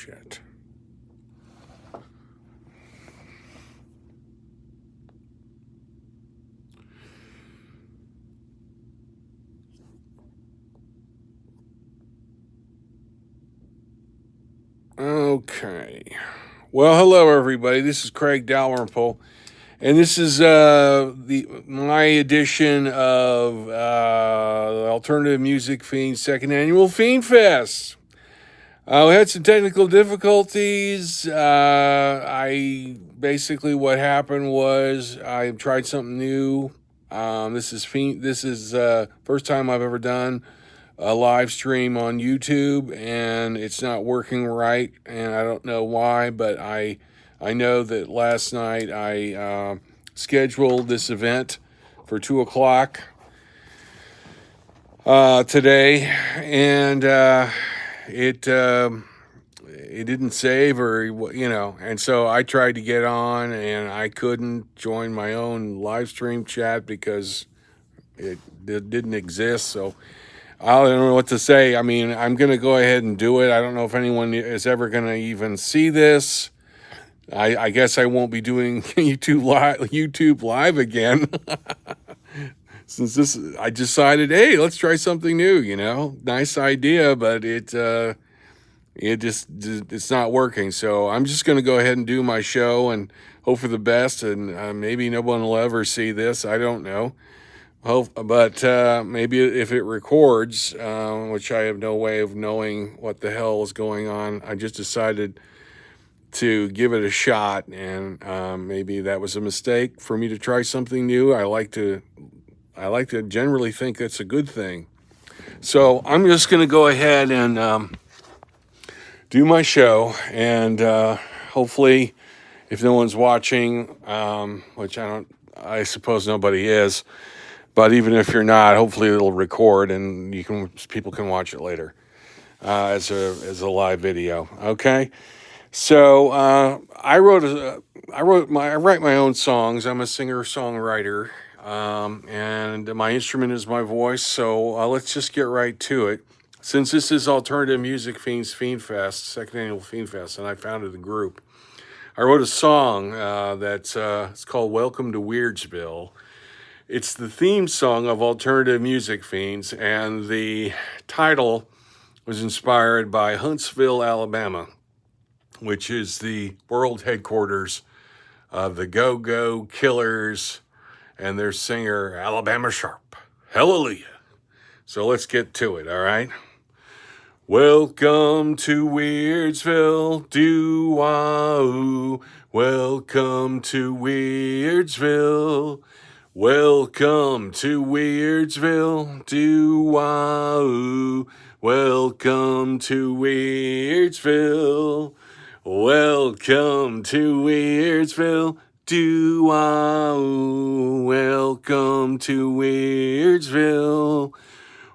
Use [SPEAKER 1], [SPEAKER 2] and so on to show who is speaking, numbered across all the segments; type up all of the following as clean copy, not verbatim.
[SPEAKER 1] Shit. Okay. Well, hello everybody. This is Craig Dalrymple, and this is my edition of the Alternative Music Fiend Second Annual Fiend Fest. We had some technical difficulties. I basically what happened was I tried something new. This is Fiend. This is first time I've ever done a live stream on YouTube, and it's not working right, and I don't know why, but I know that last night I scheduled this event for 2:00 today, and it didn't save, or and so I tried to get on, and I couldn't join my own live stream chat because it didn't exist. So I don't know what to say. I mean, I'm going to go ahead and do it. I don't know if anyone is ever going to even see this. I guess I won't be doing YouTube live again. Since I decided, hey, let's try something new, Nice idea, but it's not working. So I'm just going to go ahead and do my show and hope for the best, and maybe no one will ever see this. I don't know. But maybe if it records, which I have no way of knowing what the hell is going on, I just decided to give it a shot, and maybe that was a mistake for me to try something new. I like to generally think that's a good thing. So I'm just going to go ahead and do my show, and hopefully, if no one's watching, which I suppose nobody is. But even if you're not, hopefully it'll record and people can watch it later as a live video. Okay, so I write my own songs. I'm a singer-songwriter, and my instrument is my voice. So let's just get right to it. Since this is Alternative Music Fiends Fiend Fest, second annual Fiend Fest, and I founded the group, I wrote a song that's it's called "Welcome to Weirdsville." It's the theme song of Alternative Music Fiends, and the title was inspired by Huntsville, Alabama, which is the world headquarters of the Go-Go Killers and their singer, Alabama Sharp. Hallelujah. So let's get to it, all right? Welcome to Weirdsville, do-wah-oo. Welcome to Weirdsville. Welcome to Weirdsville, do-wah-oo. Welcome to Weirdsville. Welcome to Weirdsville, do-wah-oo. Welcome to Weirdsville.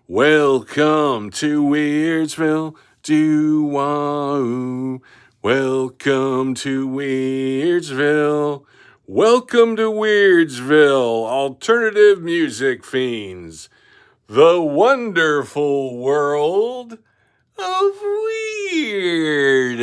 [SPEAKER 1] Welcome to Weirdsville, do-wah-oo. Welcome to Weirdsville. Welcome to Weirdsville, Alternative Music Fiends, the wonderful world of weirdos.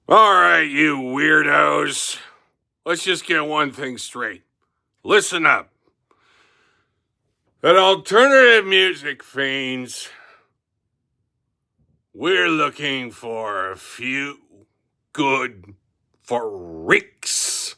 [SPEAKER 1] All right, you weirdos. Let's just get one thing straight. Listen up. That Alternative Music Fiends, We're looking for a few good freaks.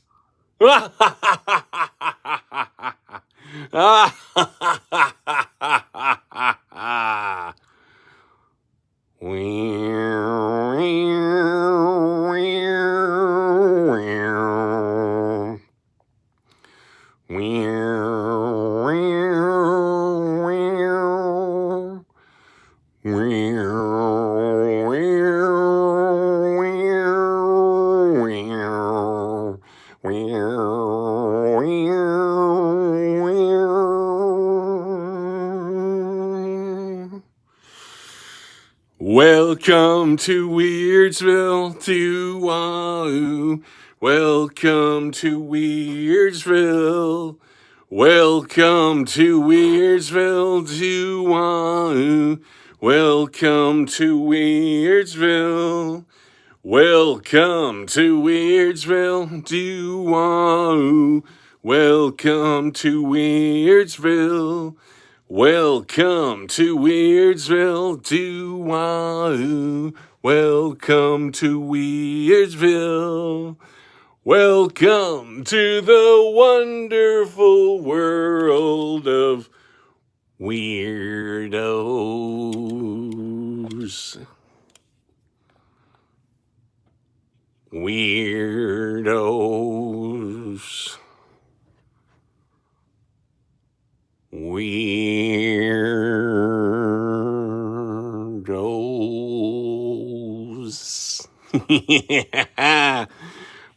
[SPEAKER 1] Welcome to Weirdsville, to Welcome to Weirdsville. Welcome to Weirdsville, to Welcome to Weirdsville. Welcome to Weirdsville, to Welcome to Weirdsville. Welcome to Weirdsville, Welcome to Weirdsville. Welcome to the wonderful world of weirdos. Weirdos. Weirdos. Yeah.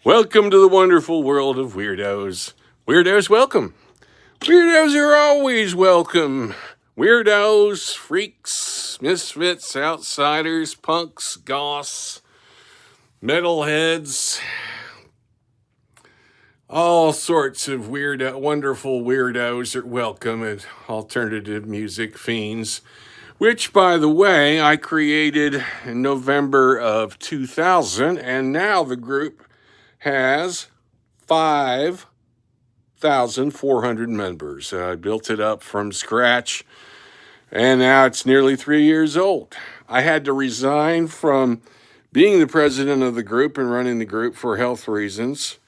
[SPEAKER 1] Welcome to the wonderful world of weirdos. Weirdos, welcome. Weirdos are always welcome. Weirdos, freaks, misfits, outsiders, punks, goths, metalheads, all sorts of wonderful weirdos are welcome at Alternative Music Fiends, which, by the way, I created in November of 2000, and now the group has 5,400 members. I built it up from scratch, and now it's nearly 3 years old. I had to resign from being the president of the group and running the group for health reasons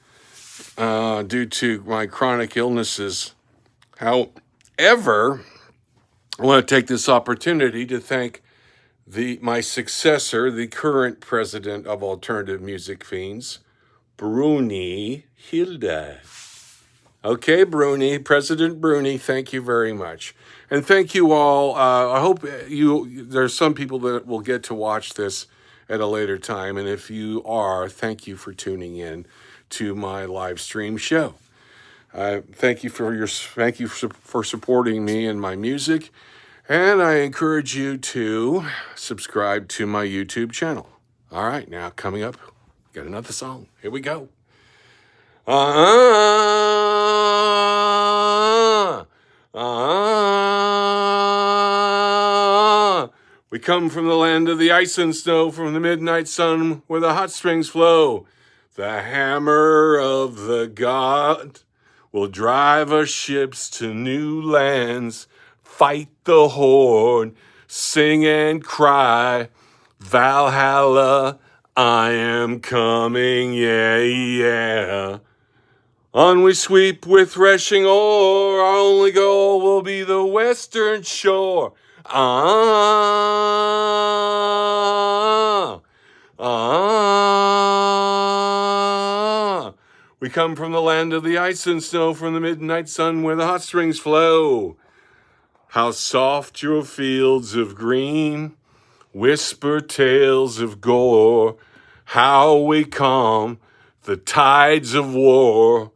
[SPEAKER 1] due to my chronic illnesses. However, I want to take this opportunity to thank my successor, the current president of Alternative Music Fiends, Bruni Hilda. Okay, Bruni, President Bruni, thank you very much. And thank you all. I hope there's some people that will get to watch this at a later time. And if you are, thank you for tuning in to my live stream show. Thank you for supporting me and my music. And I encourage you to subscribe to my YouTube channel. All right, now coming up, got another song. Here we go. We come from the land of the ice and snow, from the midnight sun where the hot springs flow. The hammer of the god will drive our ships to new lands, fight the horde, sing and cry, Valhalla, I am coming, yeah, yeah. On we sweep with threshing ore, our only goal will be the western shore. We come from the land of the ice and snow, from the midnight sun where the hot springs flow. How soft your fields of green whisper tales of gore, how we calm the tides of war.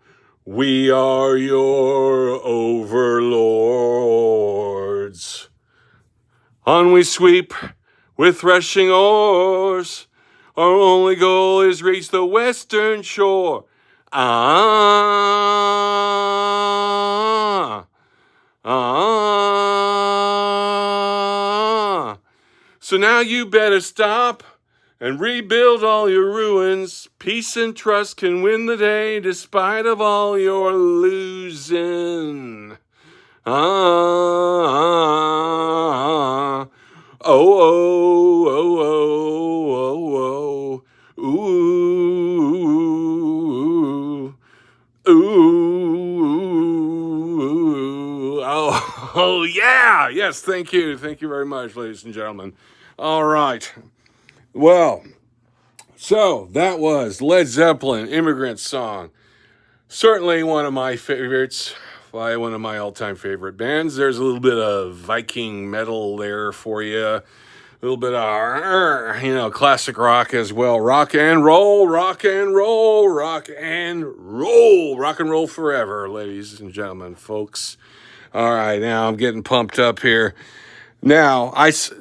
[SPEAKER 1] We are your overlords. On we sweep with threshing oars, our only goal is reach the western shore. So now you better stop and rebuild all your ruins. Peace and trust can win the day despite of all your losing. Oh, oh, oh, oh, oh, ooh, ooh, oh, oh, yeah. Yes, thank you. Thank you very much, ladies and gentlemen. All right. Well, so that was Led Zeppelin, Immigrant Song. Certainly one of my favorites by one of my all-time favorite bands. There's a little bit of Viking metal there for you. A little bit of, classic rock as well. Rock and roll, rock and roll, rock and roll. Rock and roll forever, ladies and gentlemen, folks. All right, now I'm getting pumped up here. Now,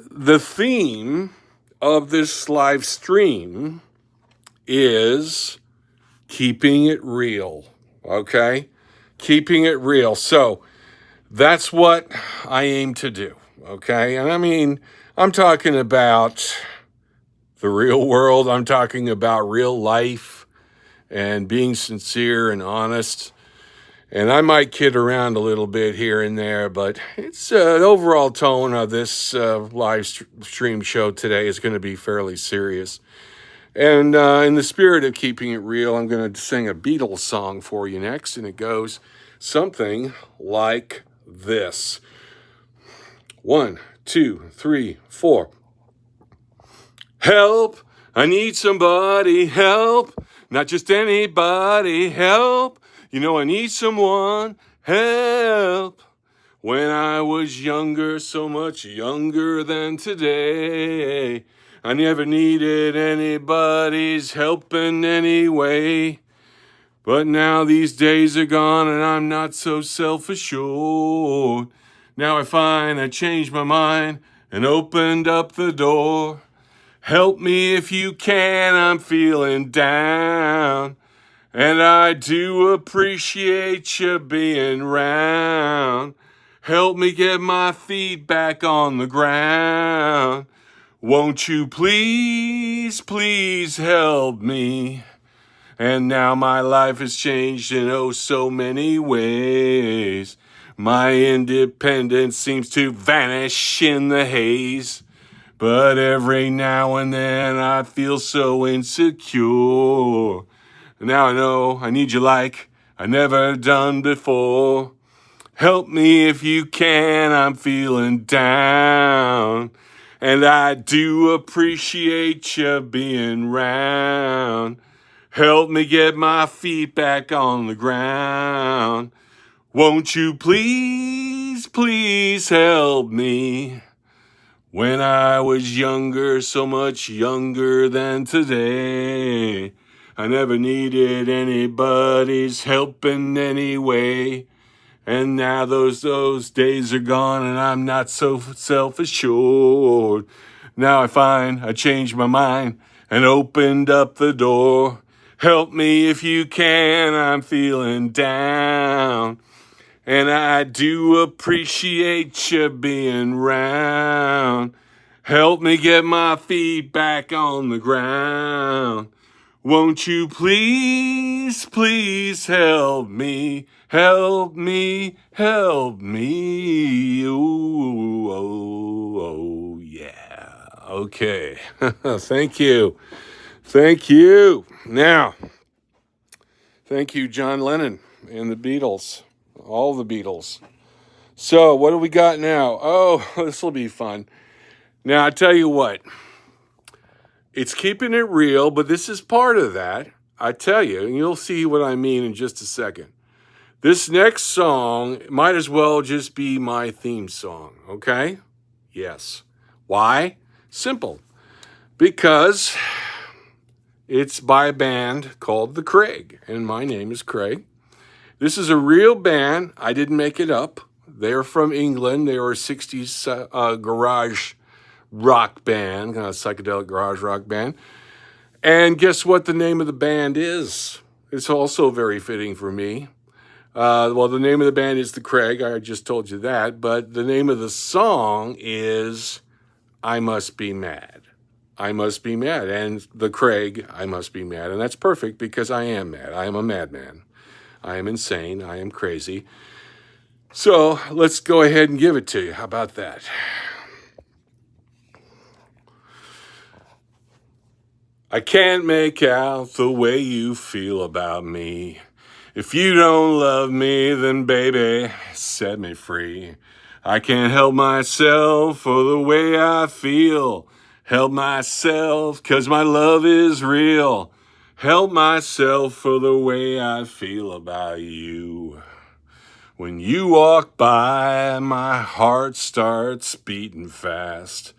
[SPEAKER 1] the theme of this live stream is keeping it real, okay? Keeping it real. So that's what I aim to do, okay? And I mean, I'm talking about the real world. I'm talking about real life and being sincere and honest. And I might kid around a little bit here and there, but it's an overall tone of this live stream show today is going to be fairly serious. And in the spirit of keeping it real, I'm going to sing a Beatles song for you next, and it goes something like this. 1, 2, 3, 4. Help! I need somebody, help! Not just anybody, help! You know I need someone, help! When I was younger, so much younger than today, I never needed anybody's help in any way. But now these days are gone and I'm not so self-assured. Now I find I changed my mind and opened up the door. Help me if you can, I'm feeling down. And I do appreciate you being round. Help me get my feet back on the ground. Won't you please, please help me? And now my life has changed in oh so many ways. My independence seems to vanish in the haze. But every now and then I feel so insecure. Now I know I need you like I never done before. Help me if you can, I'm feeling down. And I do appreciate you being round. Help me get my feet back on the ground. Won't you please, please help me? When I was younger, so much younger than today, I never needed anybody's help in any way. And now those days are gone and I'm not so self-assured. Now I find I changed my mind and opened up the door. Help me if you can, I'm feeling down. And I do appreciate you being round. Help me get my feet back on the ground. Won't you please, please help me? Help me, help me. Ooh, oh, oh, yeah. Okay. Thank you. Thank you. Now, thank you, John Lennon and the Beatles. All the Beatles. So, what do we got now? Oh, this will be fun. Now, I tell you what. It's keeping it real, but this is part of that. I tell you, and you'll see what I mean in just a second. This next song might as well just be my theme song, okay? Yes. Why? Simple. Because it's by a band called The Craig, and my name is Craig. This is a real band. I didn't make it up. They're from England. They were a 60s garage rock band, kind of psychedelic garage rock band. And guess what the name of the band is? It's also very fitting for me. Well, the name of the band is The Craig. I just told you that. But the name of the song is I Must Be Mad. I Must Be Mad. And The Craig, I Must Be Mad. And that's perfect because I am mad. I am a madman. I am insane. I am crazy. So let's go ahead and give it to you. How about that? I can't make out the way you feel about me. If you don't love me, then baby, set me free. I can't help myself for the way I feel. Help myself, 'cause my love is real. Help myself for the way I feel about you. When you walk by, my heart starts beating fast.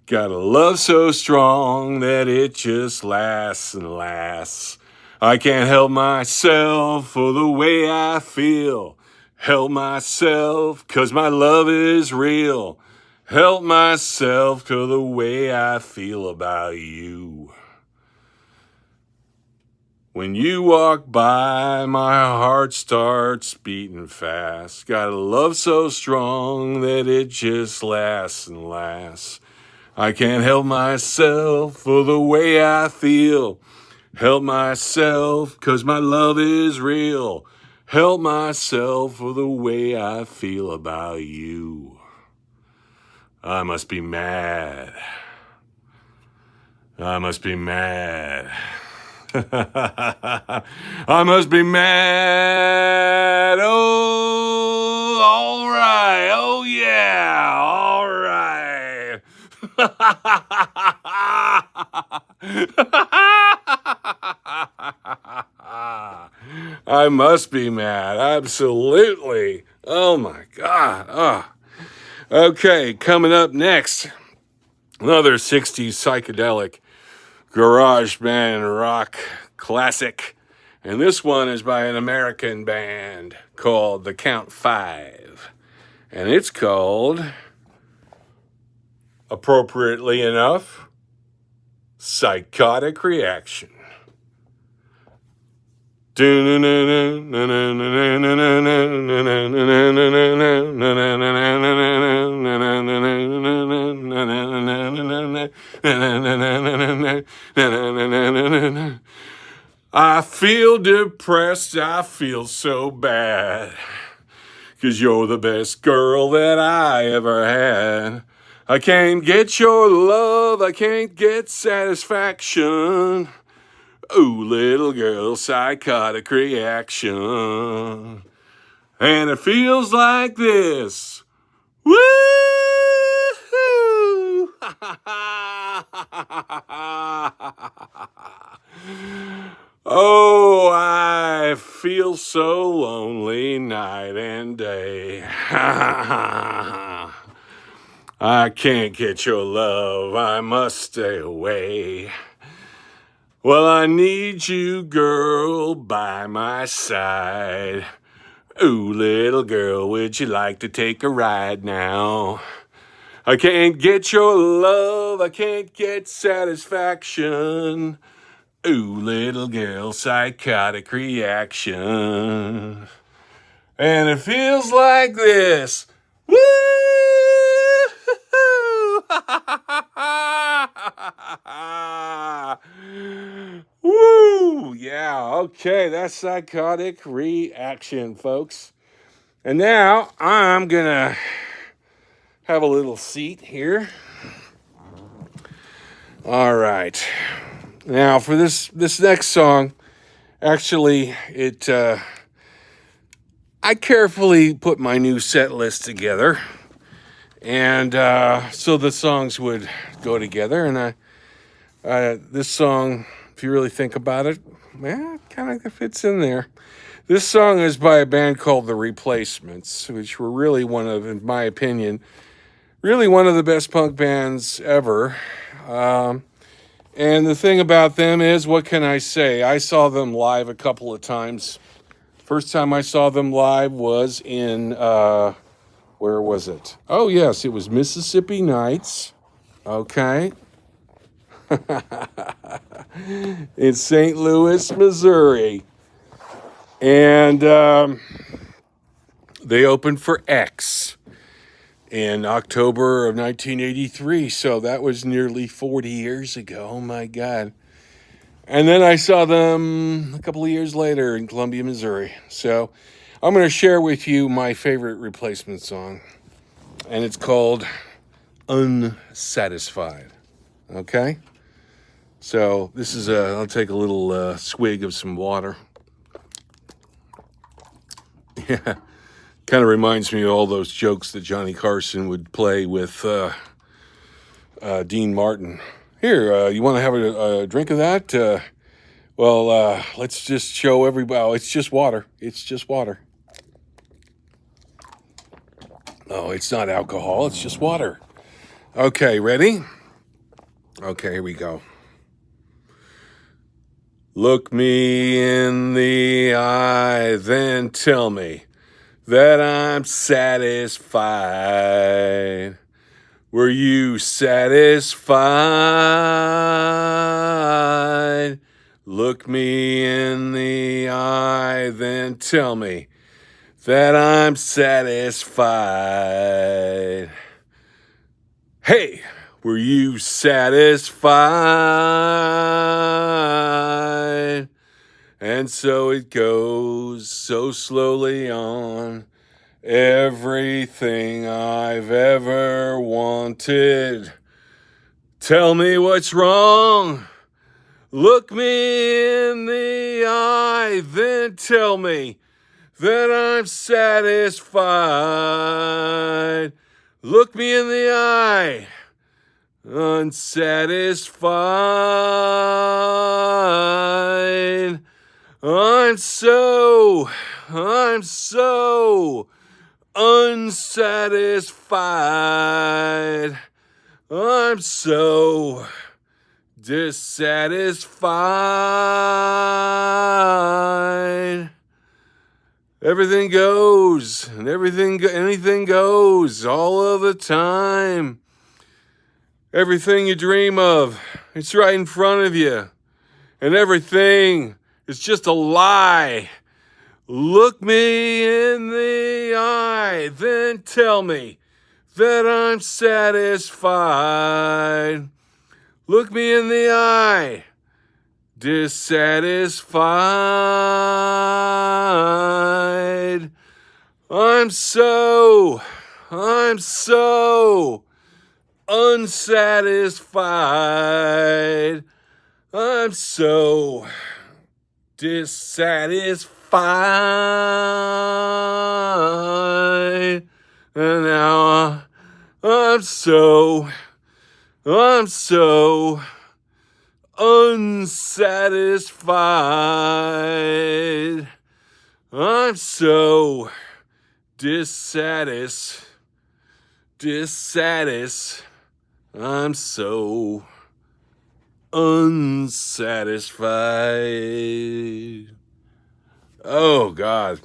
[SPEAKER 1] Got a love so strong that it just lasts and lasts. I can't help myself for the way I feel. Help myself, 'cause my love is real. Help myself to the way I feel about you. When you walk by, my heart starts beating fast. Got a love so strong that it just lasts and lasts. I can't help myself for the way I feel. Help myself, 'cause my love is real. Help myself for the way I feel about you. I must be mad. I must be mad. I must be mad. Oh, all right. Oh, yeah. All right. I must be mad. Absolutely. Oh, my God. Oh. Okay, coming up next, another 60s psychedelic garage band rock classic. And this one is by an American band called The Count Five. And it's called, appropriately enough, Psychotic Reaction. I feel depressed, I feel so bad, 'cause you're the best girl that I ever had. I can't get your love, I can't get satisfaction. Ooh, little girl, psychotic reaction. And it feels like this. Woo! Oh, I feel so lonely night and day. I can't get your love, I must stay away. Well, I need you, girl, by my side. Ooh, little girl, would you like to take a ride now? I can't get your love, I can't get satisfaction. Ooh, little girl, psychotic reaction. And it feels like this. Woo! Woo! Yeah, okay, that's psychotic reaction, folks. And now I'm gonna have a little seat here. All right. Now for this next song, actually, I carefully put my new set list together, and so the songs would go together. And this song, if you really think about it, kind of fits in there. This song is by a band called The Replacements, which were really one of, in my opinion, really one of the best punk bands ever. And the thing about them is, what can I say? I saw them live a couple of times. First time I saw them live was in, where was it? Oh, yes, it was Mississippi Nights. Okay. In St. Louis, Missouri. And they opened for X in October of 1983. So that was nearly 40 years ago. Oh, my God. And then I saw them a couple of years later in Columbia, Missouri. So I'm going to share with you my favorite Replacement song. And it's called Unsatisfied. Okay? So this is I'll take a little swig of some water. Yeah, kind of reminds me of all those jokes that Johnny Carson would play with Dean Martin. Here, you want to have a drink of that? Let's just show everybody. Oh, it's just water. It's just water. Oh, it's not alcohol. It's just water. Okay, ready? Okay, here we go. Look me in the eye, then tell me that I'm satisfied. Were you satisfied? Look me in the eye, then tell me that I'm satisfied. Hey, were you satisfied? And so it goes so slowly on. Everything I've ever wanted. Tell me what's wrong. Look me in the eye, then tell me that I'm satisfied. Look me in the eye, unsatisfied. I'm so unsatisfied. I'm so dissatisfied. Everything goes, and anything goes all of the time. Everything you dream of, it's right in front of you. And everything is just a lie. Look me in the eye, then tell me that I'm satisfied. Look me in the eye, dissatisfied. I'm so unsatisfied. I'm so dissatisfied. And now I'm so unsatisfied. I'm so dissatis. I'm so unsatisfied. Oh, God.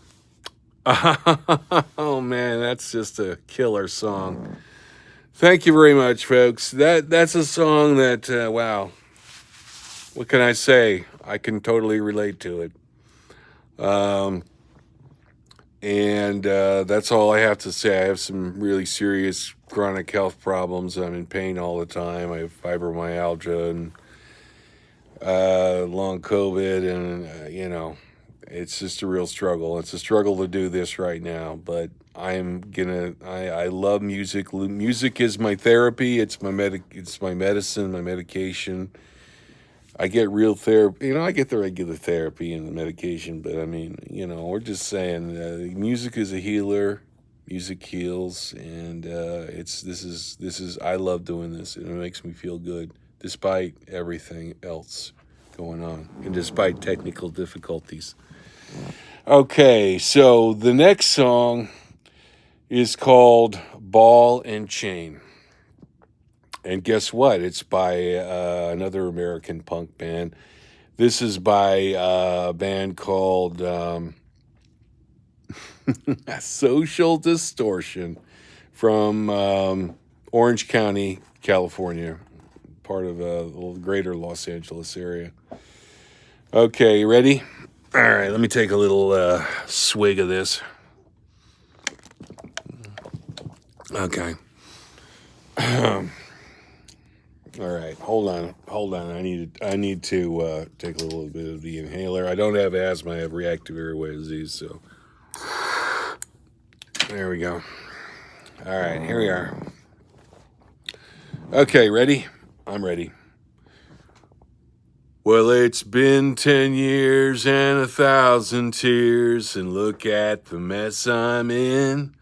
[SPEAKER 1] Oh, man, that's just a killer song. Thank you very much, folks. That's a song that, wow, what can I say? I can totally relate to it. And that's all I have to say. I have some really serious chronic health problems. I'm in pain all the time. I have fibromyalgia and long COVID, and it's just a real struggle. It's a struggle to do this right now, but I love music. Music is my therapy. It's my medicine, my medication. I get real therapy. I get the regular therapy and the medication, but I mean, we're just saying music is a healer. Music heals, and this is I love doing this, and it makes me feel good despite everything else going on and despite technical difficulties. Okay, so the next song is called Ball and Chain. And guess what? It's by another American punk band. This is by a band called Social Distortion from Orange County, California, part of the greater Los Angeles area. Okay, you ready? All right, let me take a little swig of this. Okay. All right, hold on. I need to take a little bit of the inhaler. I don't have asthma. I have reactive airway disease, so there we go. All right, here we are. Okay, ready? I'm ready. Well, it's been 10 years and 1,000 tears, and look at the mess I'm in.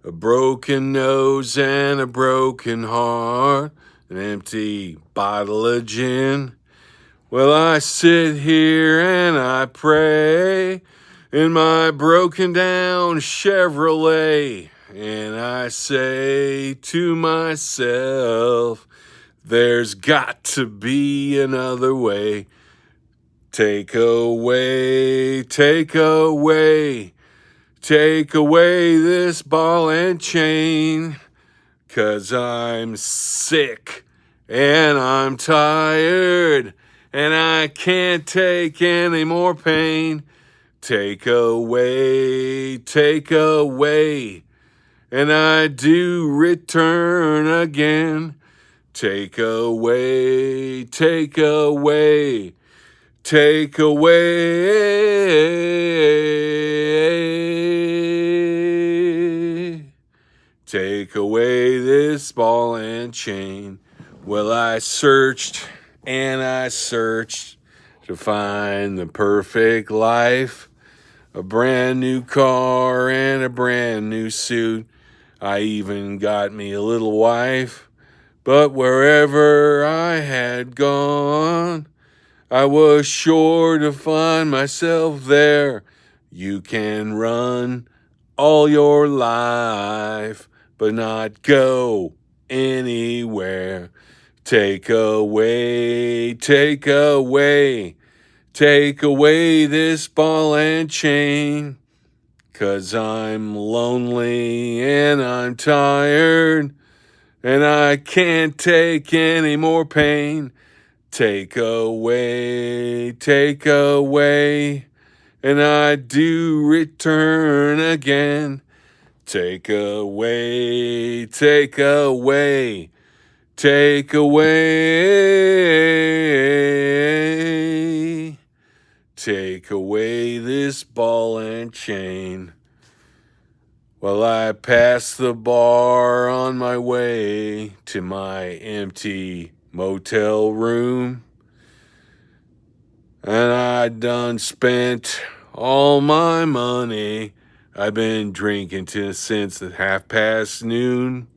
[SPEAKER 1] A broken nose and a broken heart, an empty bottle of gin. Well, I sit here and I pray in my broken down Chevrolet, and I say to myself, there's got to be another way. Take away, take away, take away this ball and chain, 'cause I'm sick and I'm tired and I can't take any more pain. Take away, and I do return again. Take away, take away, take away. Take away this ball and chain. Well, I searched and I searched to find the perfect life. A brand new car and a brand new suit. I even got me a little wife. But wherever I had gone, I was sure to find myself there. You can run all your life, but not go anywhere. Take away, take away, take away this ball and chain, 'cause I'm lonely and I'm tired and I can't take any more pain. Take away, and I do return again. Take away, take away, take away. Take away this ball and chain. Well, I passed the bar on my way to my empty motel room, and I done spent all my money. I've been drinking since the noon.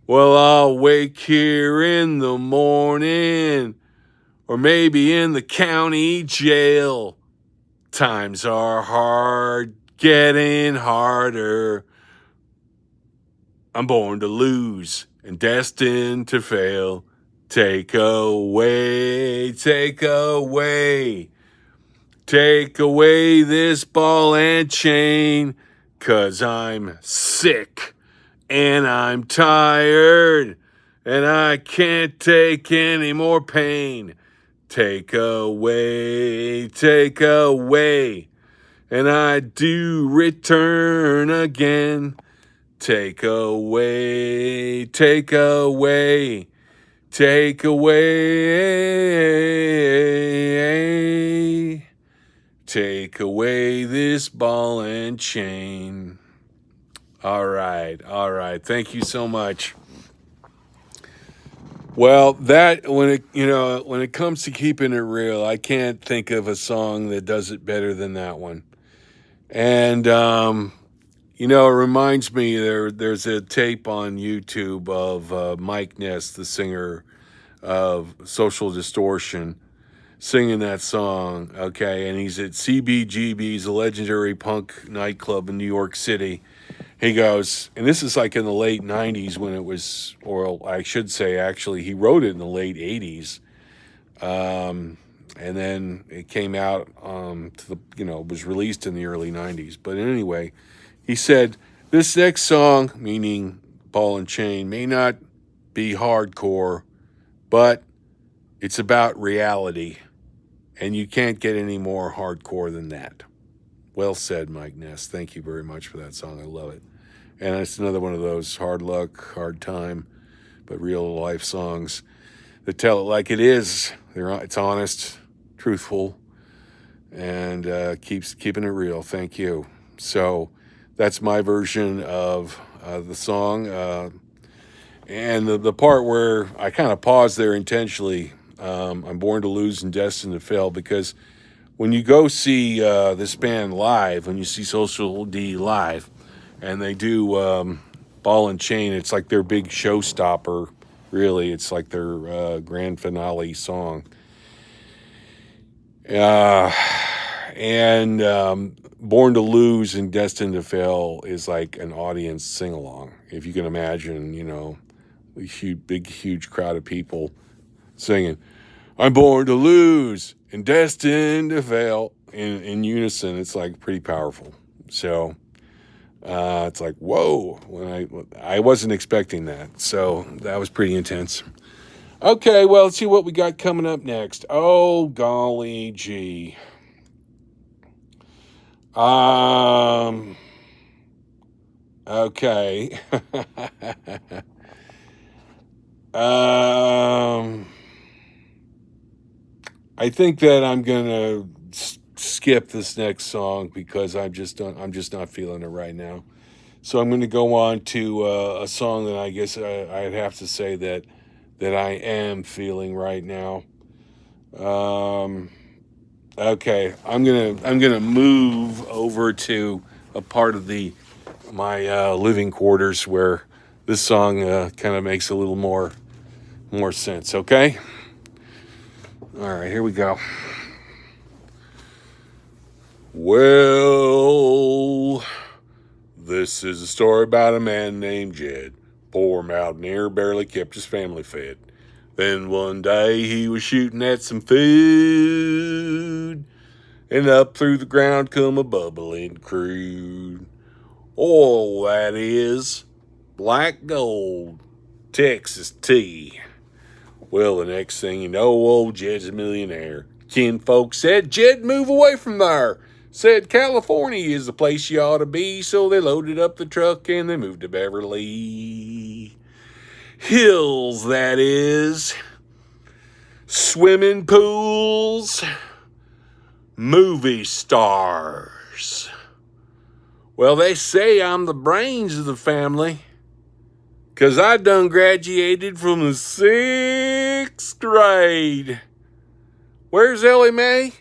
[SPEAKER 1] Well, I'll wake here in the morning, or maybe in the county jail. Times are hard, getting harder. I'm born to lose and destined to fail. Take away, take away, take away this ball and chain, 'cause I'm sick and I'm tired and I can't take any more pain. Take away, and I do return again. Take away, take away, take away. Take away this ball and chain. All right. Thank you so much. Well, that when it comes to keeping it real, I can't think of a song that does it better than that one. And it reminds me there's a tape on YouTube of Mike Ness, the singer of Social Distortion, singing that song. Okay, and he's at CBGB's, a legendary punk nightclub in New York City. He goes, and this is like in the late 90s when it was, or I should say, actually, he wrote it in the late 80s. And then it came out was released in the early 90s. But anyway, he said, this next song, meaning Ball and Chain, may not be hardcore, but it's about reality. And you can't get any more hardcore than that. Well said, Mike Ness. Thank you very much for that song. I love it. And it's another one of those hard luck, hard time, but real life songs that tell it like it is. It's honest, truthful, and keeping it real. Thank you. So that's my version of the song. And the part where I kind of paused there intentionally, I'm Born to Lose and Destined to Fail, because when you go see this band live, when you see Social D live, and they do Ball and Chain, it's like their big showstopper, really. It's like their grand finale song. And Born to Lose and Destined to Fail is like an audience sing-along. If you can imagine, a huge crowd of people singing, I'm born to lose and destined to fail in unison. It's like pretty powerful. So it's like, whoa, when I wasn't expecting that. So that was pretty intense. Okay, well, let's see what we got coming up next. Oh, golly gee. Okay. I think that I'm gonna skip this next song because I'm just not feeling it right now. So I'm gonna go on to a song that I guess I'd have to say that I am feeling right now. Okay, I'm gonna move over to a part of my living quarters where this song kind of makes a little more sense. Okay. All right, here we go. Well, this is a story about a man named Jed. Poor mountaineer, barely kept his family fed. Then one day he was shooting at some food, and up through the ground come a bubbling crude oil, that is, black gold, Texas tea. Well, the next thing you know, old Jed's a millionaire. Kinfolk said, Jed, move away from there. Said, California is the place you ought to be. So they loaded up the truck and they moved to Beverly Hills, that is. Swimming pools, movie stars. Well, they say I'm the brains of the family, 'cause I done graduated from the 6th grade. Where's Ellie Mae?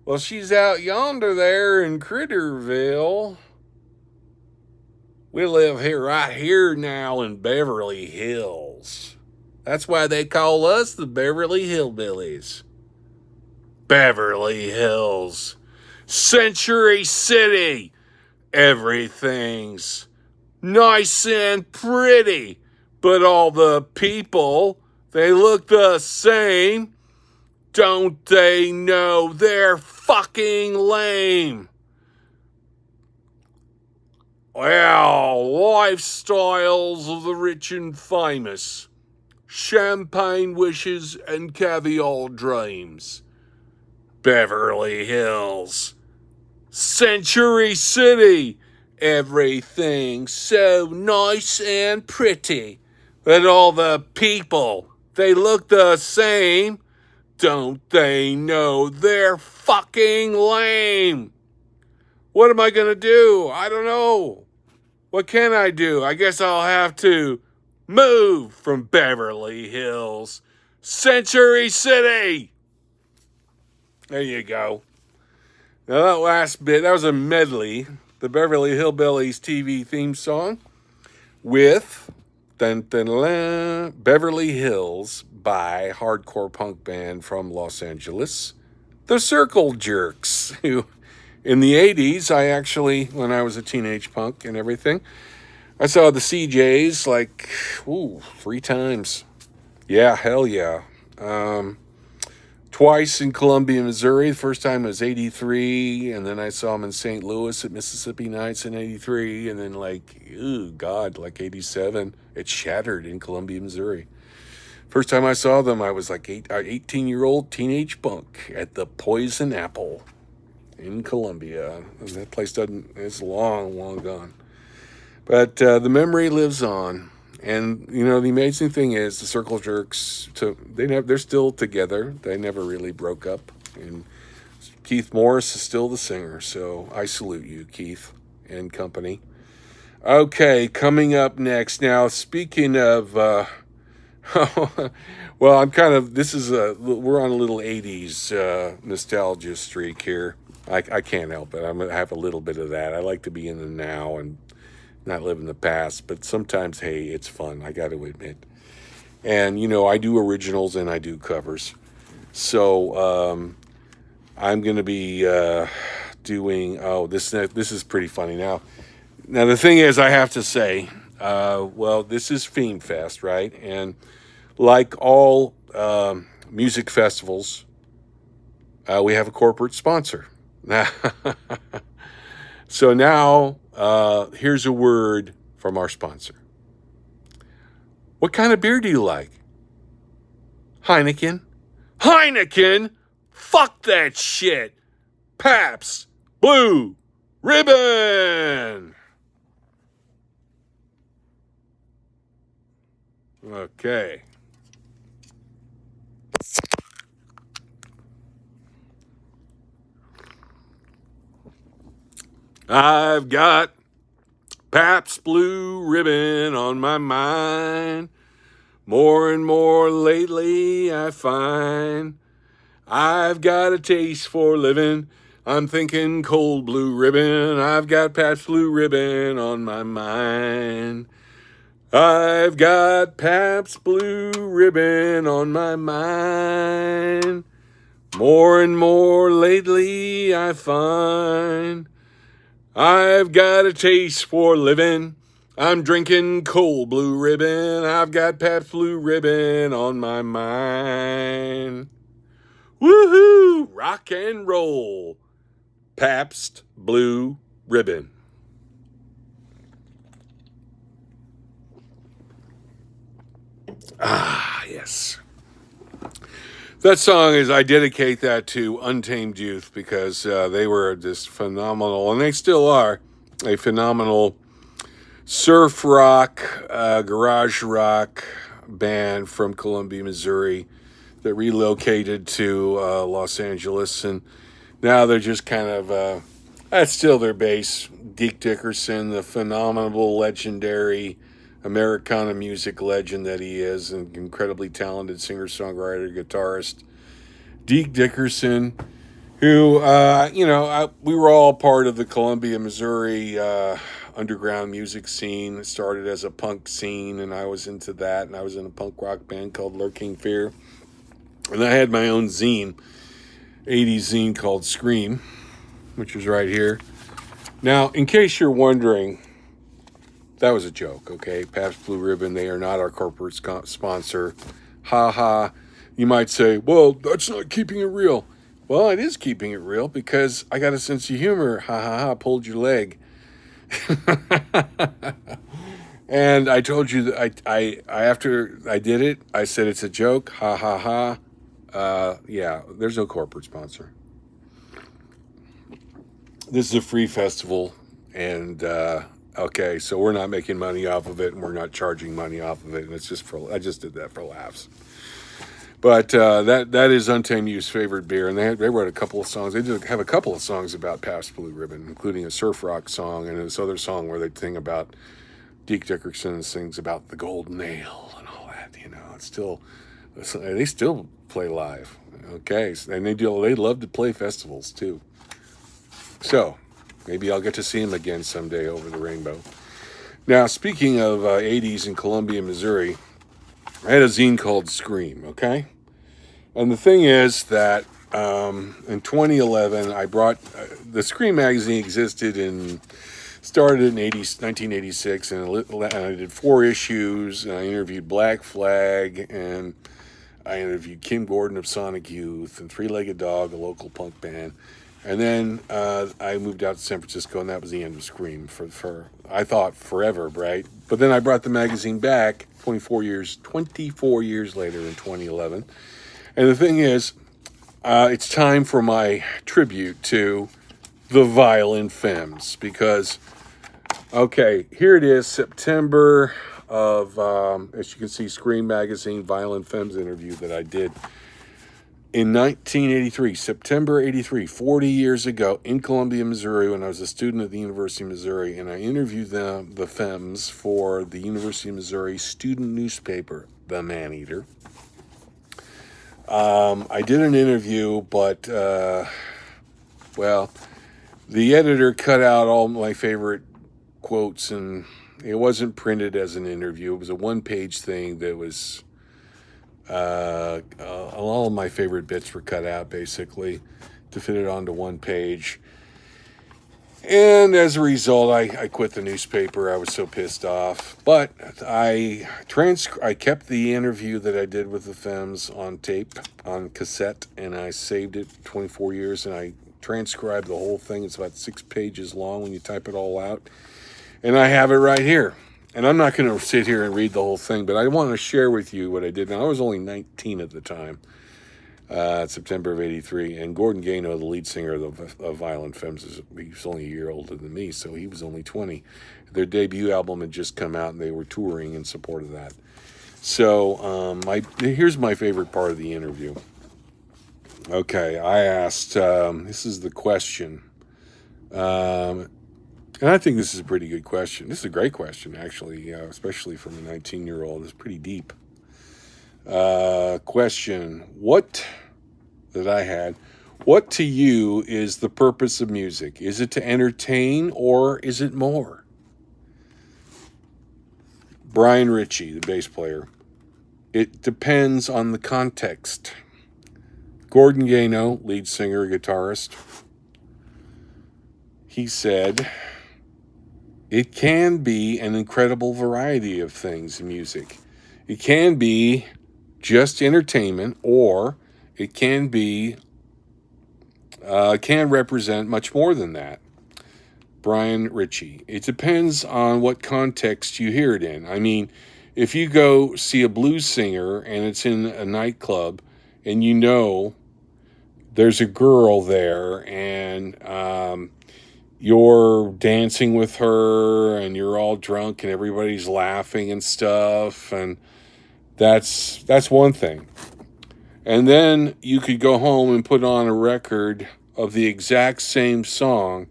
[SPEAKER 1] Well, she's out yonder there in Critterville. We live here right here now in Beverly Hills. That's why they call us the Beverly Hillbillies. Beverly Hills. Century City. Everything's nice and pretty, but all the people, they look the same. Don't they know they're fucking lame? Well, lifestyles of the rich and famous. Champagne wishes and caviar dreams. Beverly Hills. Century City. Everything's so nice and pretty that all the people, they look the same. Don't they know they're fucking lame? What am I gonna do? I don't know. What can I do? I guess I'll have to move from Beverly Hills. Century City. There you go. Now that last bit, that was a medley, the Beverly Hillbillies TV theme song with Beverly Hills by hardcore punk band from Los Angeles, the Circle Jerks, who in the 80s, I actually, when I was a teenage punk and everything, I saw the CJs like, 3 times. Yeah, hell yeah. Twice in Columbia, Missouri. The first time was 83, and then I saw them in St. Louis at Mississippi Nights in 83, and then like 87, it shattered in Columbia, Missouri. First time I saw them, I was like 18-year-old teenage punk at the Poison Apple in Columbia. That place it's long gone. But the memory lives on. And, the amazing thing is the Circle Jerks, they're still together. They never really broke up. And Keith Morris is still the singer. So I salute you, Keith and company. Okay, coming up next. Now, speaking of Well, I'm kind of, we're on a little 80s nostalgia streak here. I can't help it. I'm going to have a little bit of that. I like to be in the now and not live in the past, but sometimes, hey, it's fun. I got to admit. And, I do originals and I do covers. So I'm going to be doing, this is pretty funny now. Now, the thing is, I have to say, well, this is Fiend Fest, right? And like all music festivals, we have a corporate sponsor. So now, here's a word from our sponsor. What kind of beer do you like? Heineken. Heineken? Fuck that shit. Pabst Blue Ribbon. Okay. I've got Pabst Blue Ribbon on my mind. More and more lately I find I've got a taste for living. I'm thinking cold blue ribbon. I've got Pabst Blue Ribbon on my mind. I've got Pabst Blue Ribbon on my mind. More and more lately I find I've got a taste for living. I'm drinking cold blue ribbon. I've got Pabst Blue Ribbon on my mind. Woohoo! Rock and roll. Pabst Blue Ribbon. Ah, yes. That song I dedicate that to Untamed Youth because they were just phenomenal, and they still are a phenomenal surf rock, garage rock band from Columbia, Missouri that relocated to Los Angeles, and now they're just kind of, that's still their base. Deke Dickerson, the phenomenal, legendary Americana music legend that he is, an incredibly talented singer-songwriter, guitarist. Deke Dickerson, who, we were all part of the Columbia, Missouri underground music scene. It started as a punk scene, and I was into that, and I was in a punk rock band called Lurking Fear. And I had my own zine, 80s zine called Scream, which is right here. Now, in case you're wondering, that was a joke, okay? Pabst Blue Ribbon, they are not our corporate sponsor. Ha ha. You might say, well, that's not keeping it real. Well, it is keeping it real because I got a sense of humor. Ha ha ha, pulled your leg. And I told you that I after I did it, I said it's a joke. Ha ha ha. Yeah, there's no corporate sponsor. This is a free festival, and okay, so we're not making money off of it, and we're not charging money off of it, and it's just I just did that for laughs. But that is Untamed Youth's favorite beer, and they wrote a couple of songs. They did have a couple of songs about Pabst Blue Ribbon, including a surf rock song and this other song where they sing about Deke Dickerson sings about the golden nail and all that. It's still they still play live. Okay, and they love to play festivals too. So maybe I'll get to see them again someday over the rainbow. Now, speaking of 80s in Columbia, Missouri, I had a zine called Scream, okay? And the thing is that in 2011, I brought... the Scream magazine started in 1986, and I did 4 issues, and I interviewed Black Flag, and I interviewed Kim Gordon of Sonic Youth, and Three Legged Dog, a local punk band. And then I moved out to San Francisco, and that was the end of Scream for I thought forever, right? But then I brought the magazine back 24 years later in 2011. And the thing is, it's time for my tribute to the Violent Femmes because, okay, here it is, September of, as you can see, Scream magazine, Violent Femmes interview that I did. In 1983, September 83, 40 years ago, in Columbia, Missouri, when I was a student at the University of Missouri, and I interviewed the Femmes for the University of Missouri student newspaper, The Maneater. I did an interview, but, well, the editor cut out all my favorite quotes, and it wasn't printed as an interview. It was a one-page thing that was... all of my favorite bits were cut out, basically, to fit it onto one page. And as a result, I quit the newspaper. I was so pissed off. But I kept the interview that I did with the Femmes on tape, on cassette, and I saved it 24 years, and I transcribed the whole thing. It's about 6 pages long when you type it all out. And I have it right here. And I'm not going to sit here and read the whole thing, but I want to share with you what I did. Now, I was only 19 at the time, September of 83, and Gordon Gano, the lead singer of Violent Femmes, he was only a year older than me, so he was only 20. Their debut album had just come out, and they were touring in support of that. So here's my favorite part of the interview. Okay, I asked, this is the question, and I think this is a pretty good question. This is a great question, actually, especially from a 19-year-old. It's pretty deep. Question, what to you is the purpose of music? Is it to entertain, or is it more? Brian Ritchie, the bass player. It depends on the context. Gordon Gano, lead singer, guitarist. He said... It can be an incredible variety of things in music. It can be just entertainment, or it can represent much more than that. Brian Ritchie. It depends on what context you hear it in. I mean, if you go see a blues singer and it's in a nightclub and you know there's a girl there and you're dancing with her and you're all drunk and everybody's laughing and stuff, and that's one thing. And then you could go home and put on a record of the exact same song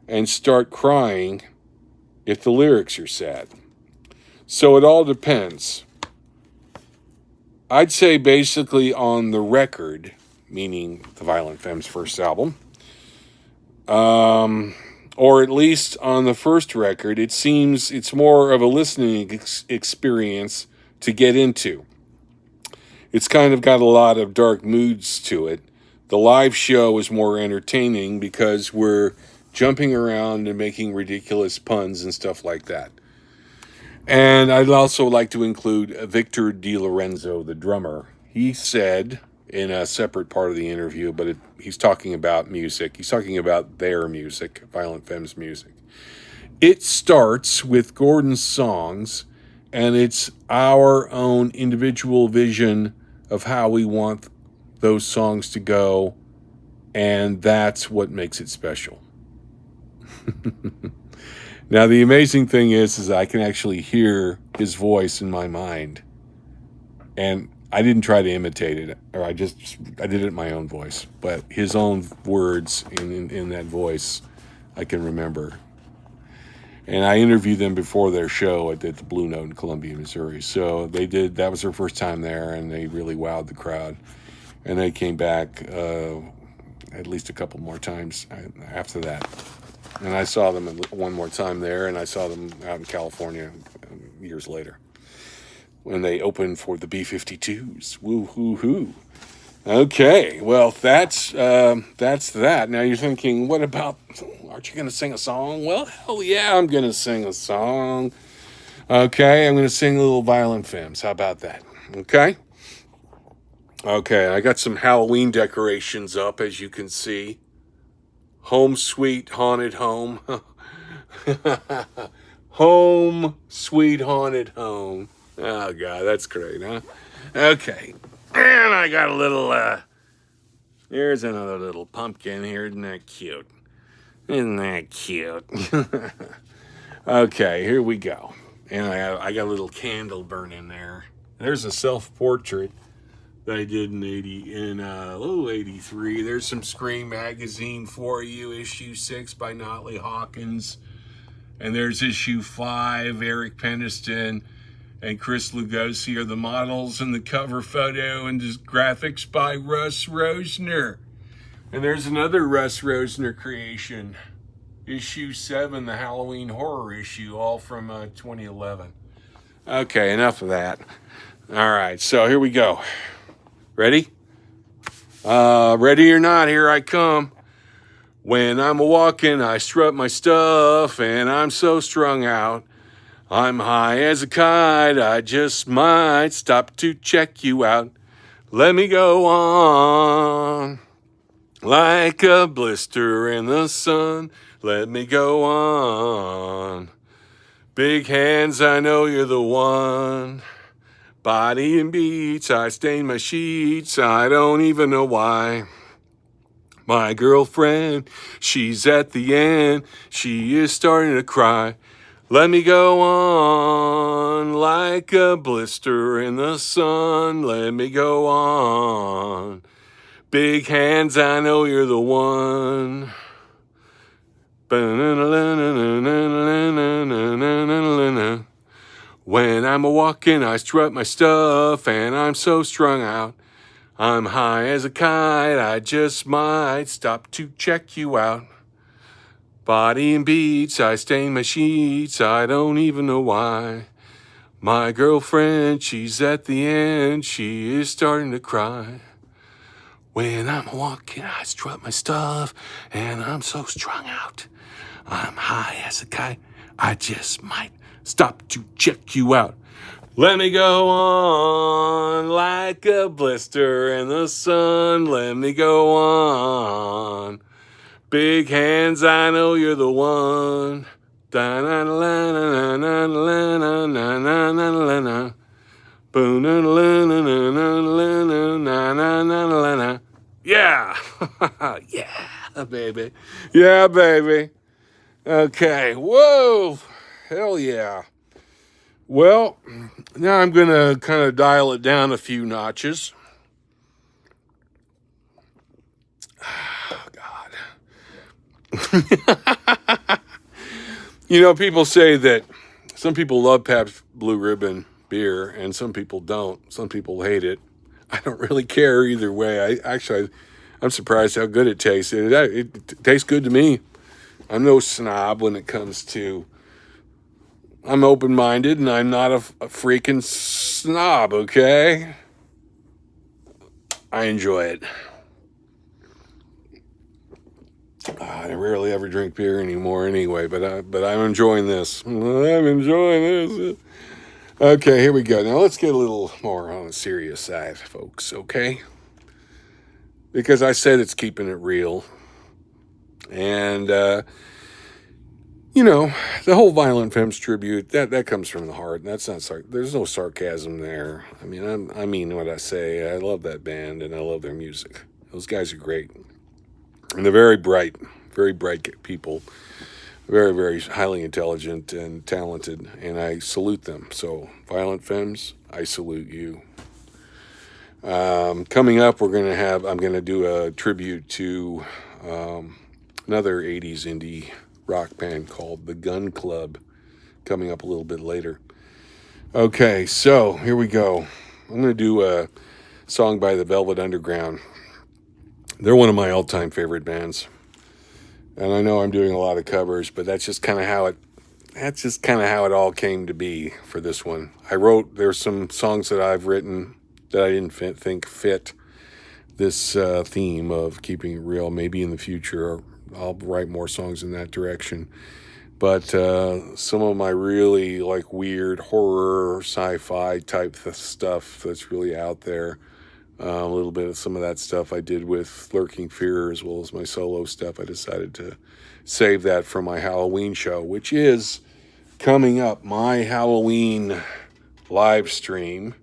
[SPEAKER 1] and start crying if the lyrics are sad. So it all depends. I'd say basically on the record, meaning the Violent Femmes' first album, or at least on the first record, it seems it's more of a listening experience to get into. It's kind of got a lot of dark moods to it. The live show is more entertaining because we're jumping around and making ridiculous puns and stuff like that. And I'd also like to include Victor DiLorenzo, the drummer. He said in a separate part of the interview, but he's talking about music. He's talking about their music, Violent Femmes' music. It starts with Gordon's songs, and it's our own individual vision of how we want those songs to go, and that's what makes it special. Now, the amazing thing is I can actually hear his voice in my mind, and I didn't try to imitate it, or I did it in my own voice, but his own words in that voice I can remember. And I interviewed them before their show at the Blue Note in Columbia, Missouri. So that was their first time there, and they really wowed the crowd. And they came back at least a couple more times after that. And I saw them one more time there, and I saw them out in California years later when they opened for the B-52s. Woo-hoo-hoo. Okay, well, that's that. Now you're thinking, what about, aren't you going to sing a song? Well, hell yeah, I'm going to sing a song. Okay, I'm going to sing a little Violent Femmes. How about that? Okay, I got some Halloween decorations up, as you can see. Home Sweet Haunted Home. Home Sweet Haunted Home. Oh, God, that's great, huh? Okay. And I got a little, here's another little pumpkin here. Isn't that cute? Isn't that cute? Okay, here we go. And I got a little candle burning there. There's a self-portrait that I did in 83. There's some Scream magazine for you, issue 6 by Notley Hawkins. And there's issue 5, Eric Peniston and Chris Lugosi are the models, and the cover photo and just graphics by Russ Rosner. And there's another Russ Rosner creation, issue 7, the Halloween horror issue, all from 2011. Okay, enough of that. All right, so here we go. Ready? Ready or not, here I come. When I'm a-walking, I strut my stuff, and I'm so strung out. I'm high as a kite, I just might stop to check you out. Let me go on, like a blister in the sun. Let me go on. Big hands, I know you're the one. Body and beats, I stain my sheets, I don't even know why. My girlfriend, she's at the end, she is starting to cry. Let me go on, like a blister in the sun. Let me go on. Big hands, I know you're the one. When I'm a-walking, I strut my stuff, and I'm so strung out. I'm high as a kite, I just might stop to check you out. Body and beats, I stain my sheets, I don't even know why. My girlfriend, she's at the end, she is starting to cry. When I'm walking, I strut my stuff, and I'm so strung out. I'm high as a kite, I just might stop to check you out. Let me go on, like a blister in the sun. Let me go on. Big hands, I know you're the one. Yeah. Yeah, baby. Yeah, baby. Okay. Whoa. Hell yeah. Well, now I'm going to kind of dial it down a few notches. Oh, God. You know, people say that some people love Pabst Blue Ribbon beer and some people don't. Some people hate it. I don't really care either way. I'm surprised how good it tastes. It tastes good to me. I'm no snob when it comes to... I'm open-minded and I'm not a freaking snob, okay? I enjoy it. I rarely ever drink beer anymore anyway, but I'm enjoying this. I'm enjoying this. Okay, here we go. Now let's get a little more on the serious side, folks, okay? Because I said it's keeping it real. And, you know, the whole Violent Femmes tribute, that comes from the heart. That's not there's no sarcasm there. I mean, I mean what I say. I love that band and I love their music. Those guys are great. And they're very bright people. Very, very highly intelligent and talented, and I salute them. So, Violent Femmes, I salute you. Coming up, I'm going to do a tribute to another 80s indie rock band called The Gun Club, coming up a little bit later. Okay, so here we go. I'm going to do a song by the Velvet Underground. They're one of my all-time favorite bands. And I know I'm doing a lot of covers, but that's just kind of how it all came to be for this one. There's some songs that I've written that I didn't think fit this theme of keeping it real. Maybe in the future I'll write more songs in that direction. But some of my really like weird horror, sci-fi type stuff that's really out there. A little bit of some of that stuff I did with Lurking Fear as well as my solo stuff. I decided to save that for my Halloween show, which is coming up. My Halloween live stream,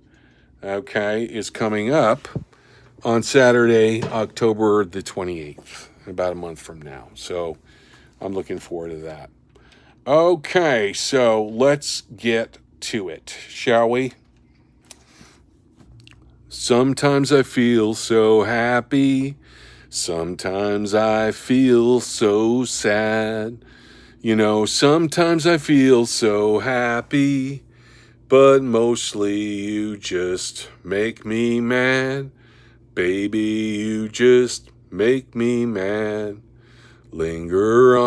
[SPEAKER 1] okay, is coming up on Saturday, October the 28th, about a month from now. So I'm looking forward to that. Okay, so let's get to it, shall we? Sometimes I feel so happy. Sometimes I feel so sad. Sometimes I feel so happy, but mostly you just make me mad. Baby, you just make me mad. Linger on,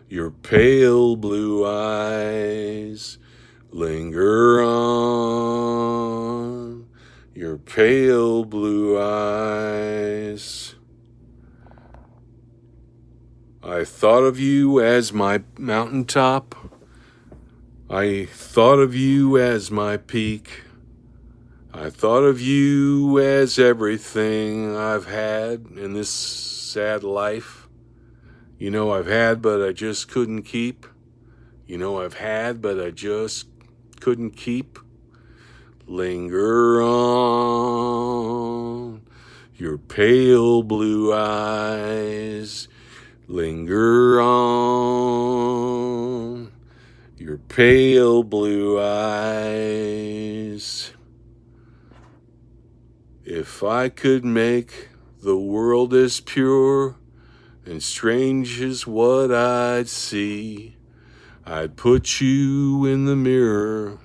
[SPEAKER 1] your pale blue eyes. Linger on, your pale blue eyes. I thought of you as my mountaintop. I thought of you as my peak. I thought of you as everything I've had in this sad life. I've had, but I just couldn't keep. I've had, but I just couldn't keep. Linger on, your pale blue eyes. Linger on, your pale blue eyes. If I could make the world as pure and strange as what I'd see, I'd put you in the mirror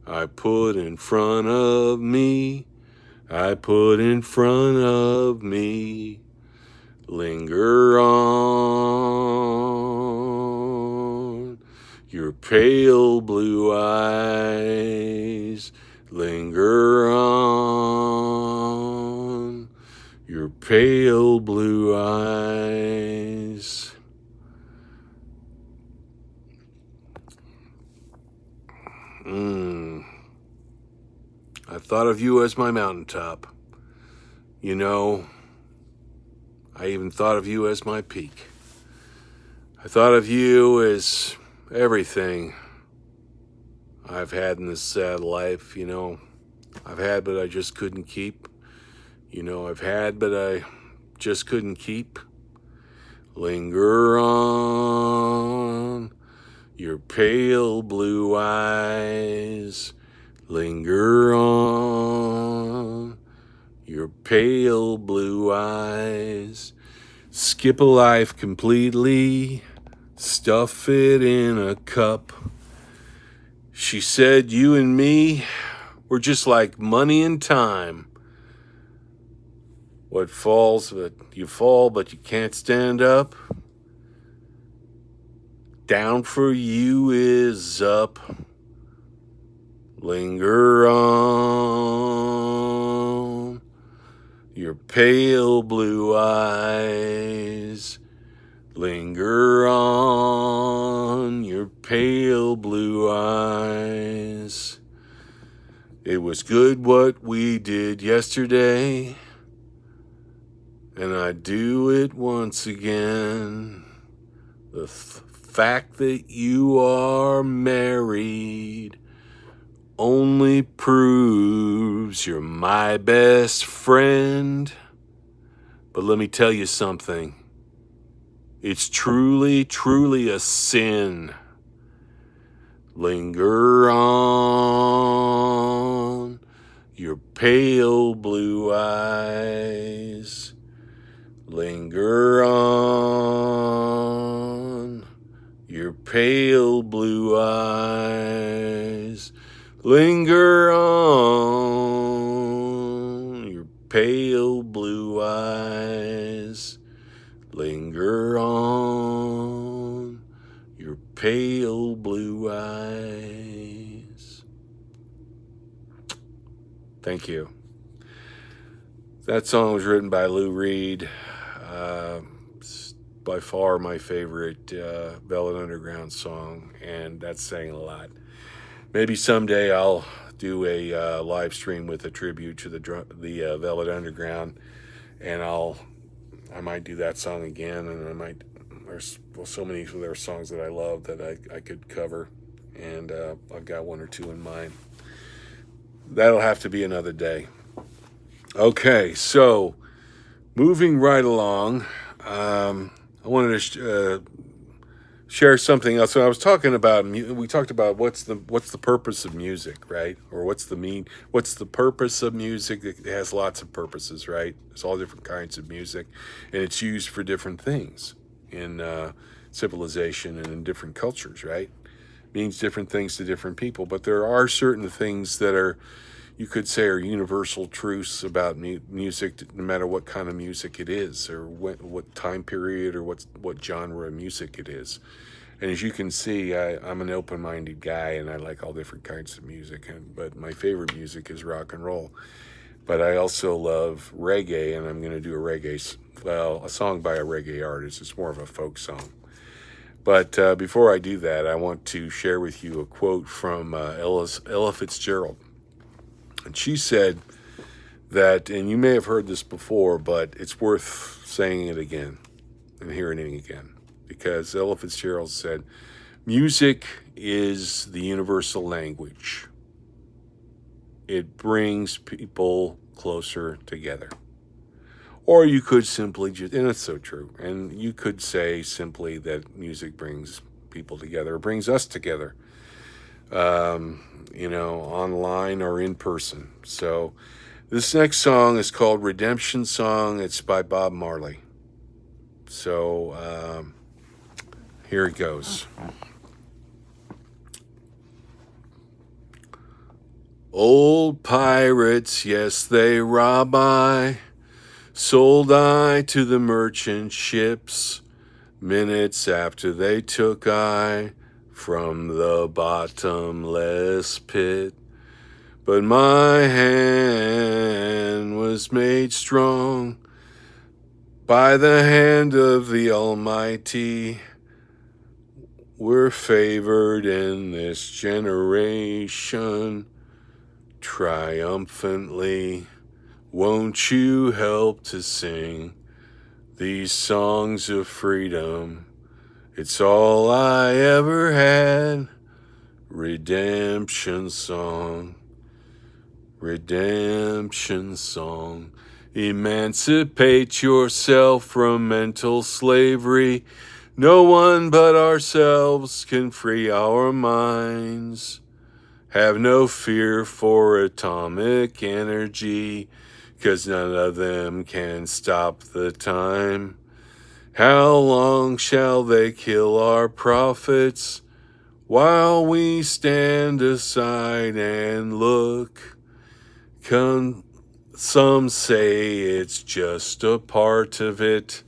[SPEAKER 1] I put in front of me. I put in front of me. Linger on, your pale blue eyes. Linger on, your pale blue eyes. I thought of you as my mountaintop. I even thought of you as my peak. I thought of you as everything I've had in this sad life. I've had, but I just couldn't keep. I've had, but I just couldn't keep. Linger on, your pale blue eyes. Linger on, your pale blue eyes. Skip a life completely, stuff it in a cup. She said you and me were just like money and time. What falls, but you fall, but you can't stand up. Down for you is up. Linger on, your pale blue eyes. Linger on, your pale blue eyes. It was good what we did yesterday, and I'd do it once again. The fact that you are married only proves you're my best friend. But let me tell you something. It's truly, truly a sin. Linger on, your pale blue eyes. Linger on, your pale blue eyes. Linger on, your pale blue eyes. Linger on, your pale blue eyes. Thank you. That song was written by Lou Reed. It's by far my favorite Velvet Underground song, and that's saying a lot. Maybe someday I'll do a live stream with a tribute to the Velvet Underground, and I might do that song again, and there's so many of their songs that I love that I could cover, and I've got one or two in mind. That'll have to be another day. Okay, so moving right along, I wanted to share something else. When I was talking about, we talked about what's the purpose of music, right? Or what's the purpose of music? It has lots of purposes, right? There's all different kinds of music, and it's used for different things in civilization and in different cultures, right? It means different things to different people, but there are certain things that are, you could say, are universal truths about music, no matter what kind of music it is, or what time period, or what genre of music it is. And as you can see, I'm an open-minded guy, and I like all different kinds of music. But my favorite music is rock and roll. But I also love reggae, and I'm going to do a song by a reggae artist. It's more of a folk song. But before I do that, I want to share with you a quote from Ella Fitzgerald. And she said that, and you may have heard this before, but it's worth saying it again and hearing it again. Because Ella Fitzgerald said, music is the universal language. It brings people closer together. Or you could simply and it's so true, and you could say simply that music brings people together, brings us together. Online or in person. So this next song is called Redemption Song. It's by Bob Marley. So here it goes. Old pirates, yes, they rob I, sold I to the merchant ships, minutes after they took I from the bottomless pit. But my hand was made strong by the hand of the Almighty. We're favored in this generation triumphantly. Won't you help to sing these songs of freedom? It's all I ever had. Redemption song. Redemption song. Emancipate yourself from mental slavery. No one but ourselves can free our minds. Have no fear for atomic energy, 'cause none of them can stop the time. How long shall they kill our prophets while we stand aside and look? Some say it's just a part of it.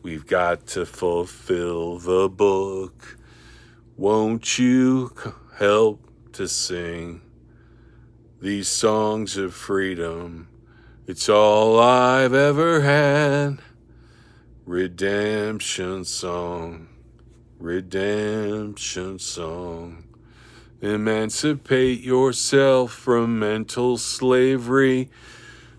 [SPEAKER 1] We've got to fulfill the book. Won't you help to sing these songs of freedom? It's all I've ever had. Redemption song. Redemption song. Emancipate yourself from mental slavery.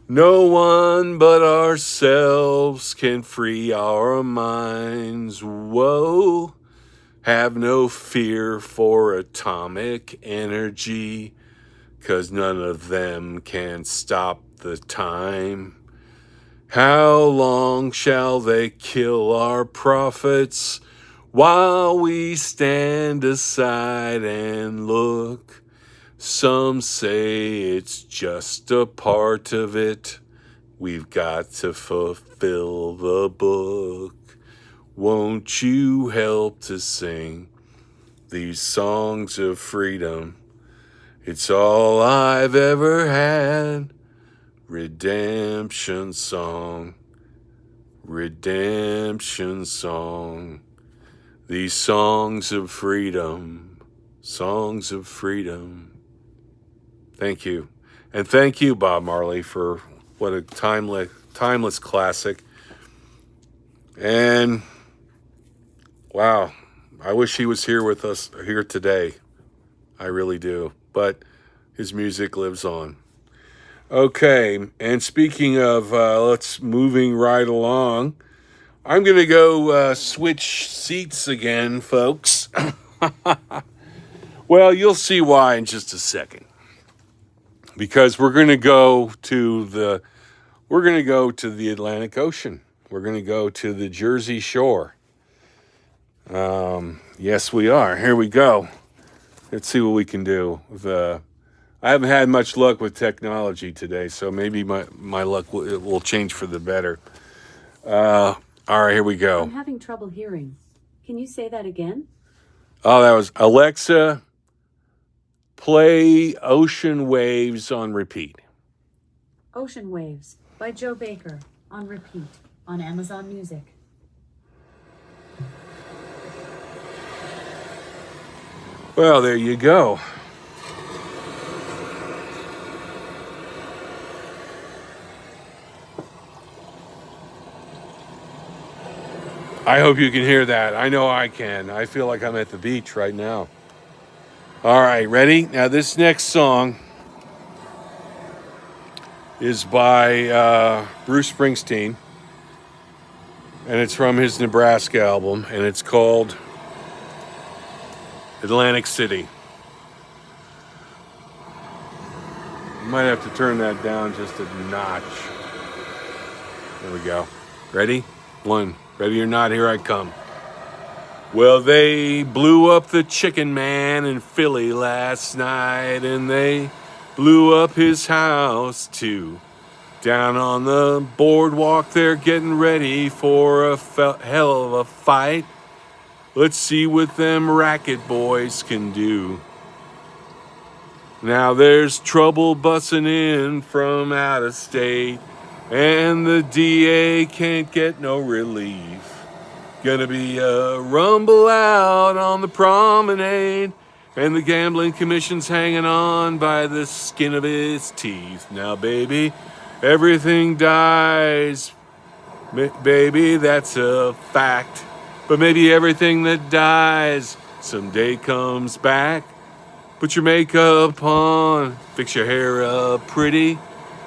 [SPEAKER 1] No one but ourselves can free our minds. Whoa. Have no fear for atomic energy, 'cause none of them can stop the time. How long shall they kill our prophets while we stand aside and look? Some say it's just a part of it. We've got to fulfill the book. Won't you help to sing these songs of freedom? It's all I've ever had. Redemption song. Redemption song. These songs of freedom. Songs of freedom. Thank you. And thank you, Bob Marley, for what a timeless classic. And wow, I wish he was here with us here today. I really do. But his music lives on. Okay, and speaking of let's moving right along, I'm going to go switch seats again, folks. Well, you'll see why in just a second. Because we're going to go to the Atlantic Ocean. We're going to go to the Jersey Shore. Yes, we are. Here we go. Let's see what we can do. I haven't had much luck with technology today, so maybe my luck will change for the better. All right, here we go.
[SPEAKER 2] I'm having trouble hearing. Can you say that again?
[SPEAKER 1] Oh, that was Alexa, play Ocean Waves on repeat.
[SPEAKER 2] Ocean Waves by Joe Baker on repeat on Amazon Music.
[SPEAKER 1] Well, there you go. I hope you can hear that. I know I can. I feel like I'm at the beach right now. All right, ready? Now, this next song is by Bruce Springsteen, and it's from his Nebraska album, and it's called Atlantic City. Might have to turn that down just a notch. There we go. Ready? One. Ready or not, here I come. Well, they blew up the Chicken Man in Philly last night, and they blew up his house too. Down on the boardwalk, they're getting ready for a hell of a fight. Let's see what them racket boys can do. Now there's trouble busting in from out of state, and the DA can't get no relief. Gonna be a rumble out on the promenade, and the gambling commission's hanging on by the skin of his teeth. Now, baby, everything dies. Baby, that's a fact. But maybe everything that dies someday comes back. Put your makeup on, fix your hair up pretty,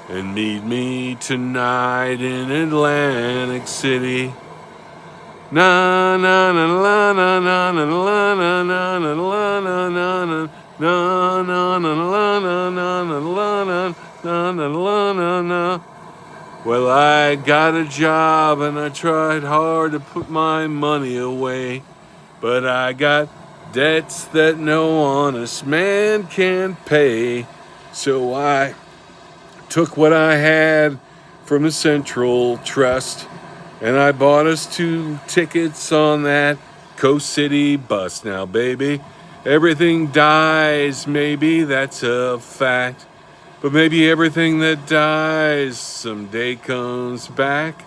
[SPEAKER 1] and meet me tonight in Atlantic City. Na na na na na na na na na na na na na na na na. Well, I got a job and I tried hard to put my money away, but I got debts that no honest man can pay. So I took what I had from the Central Trust, and I bought us 2 tickets on that Coast City bus. Now, baby, everything dies, maybe that's a fact. But maybe everything that dies someday comes back.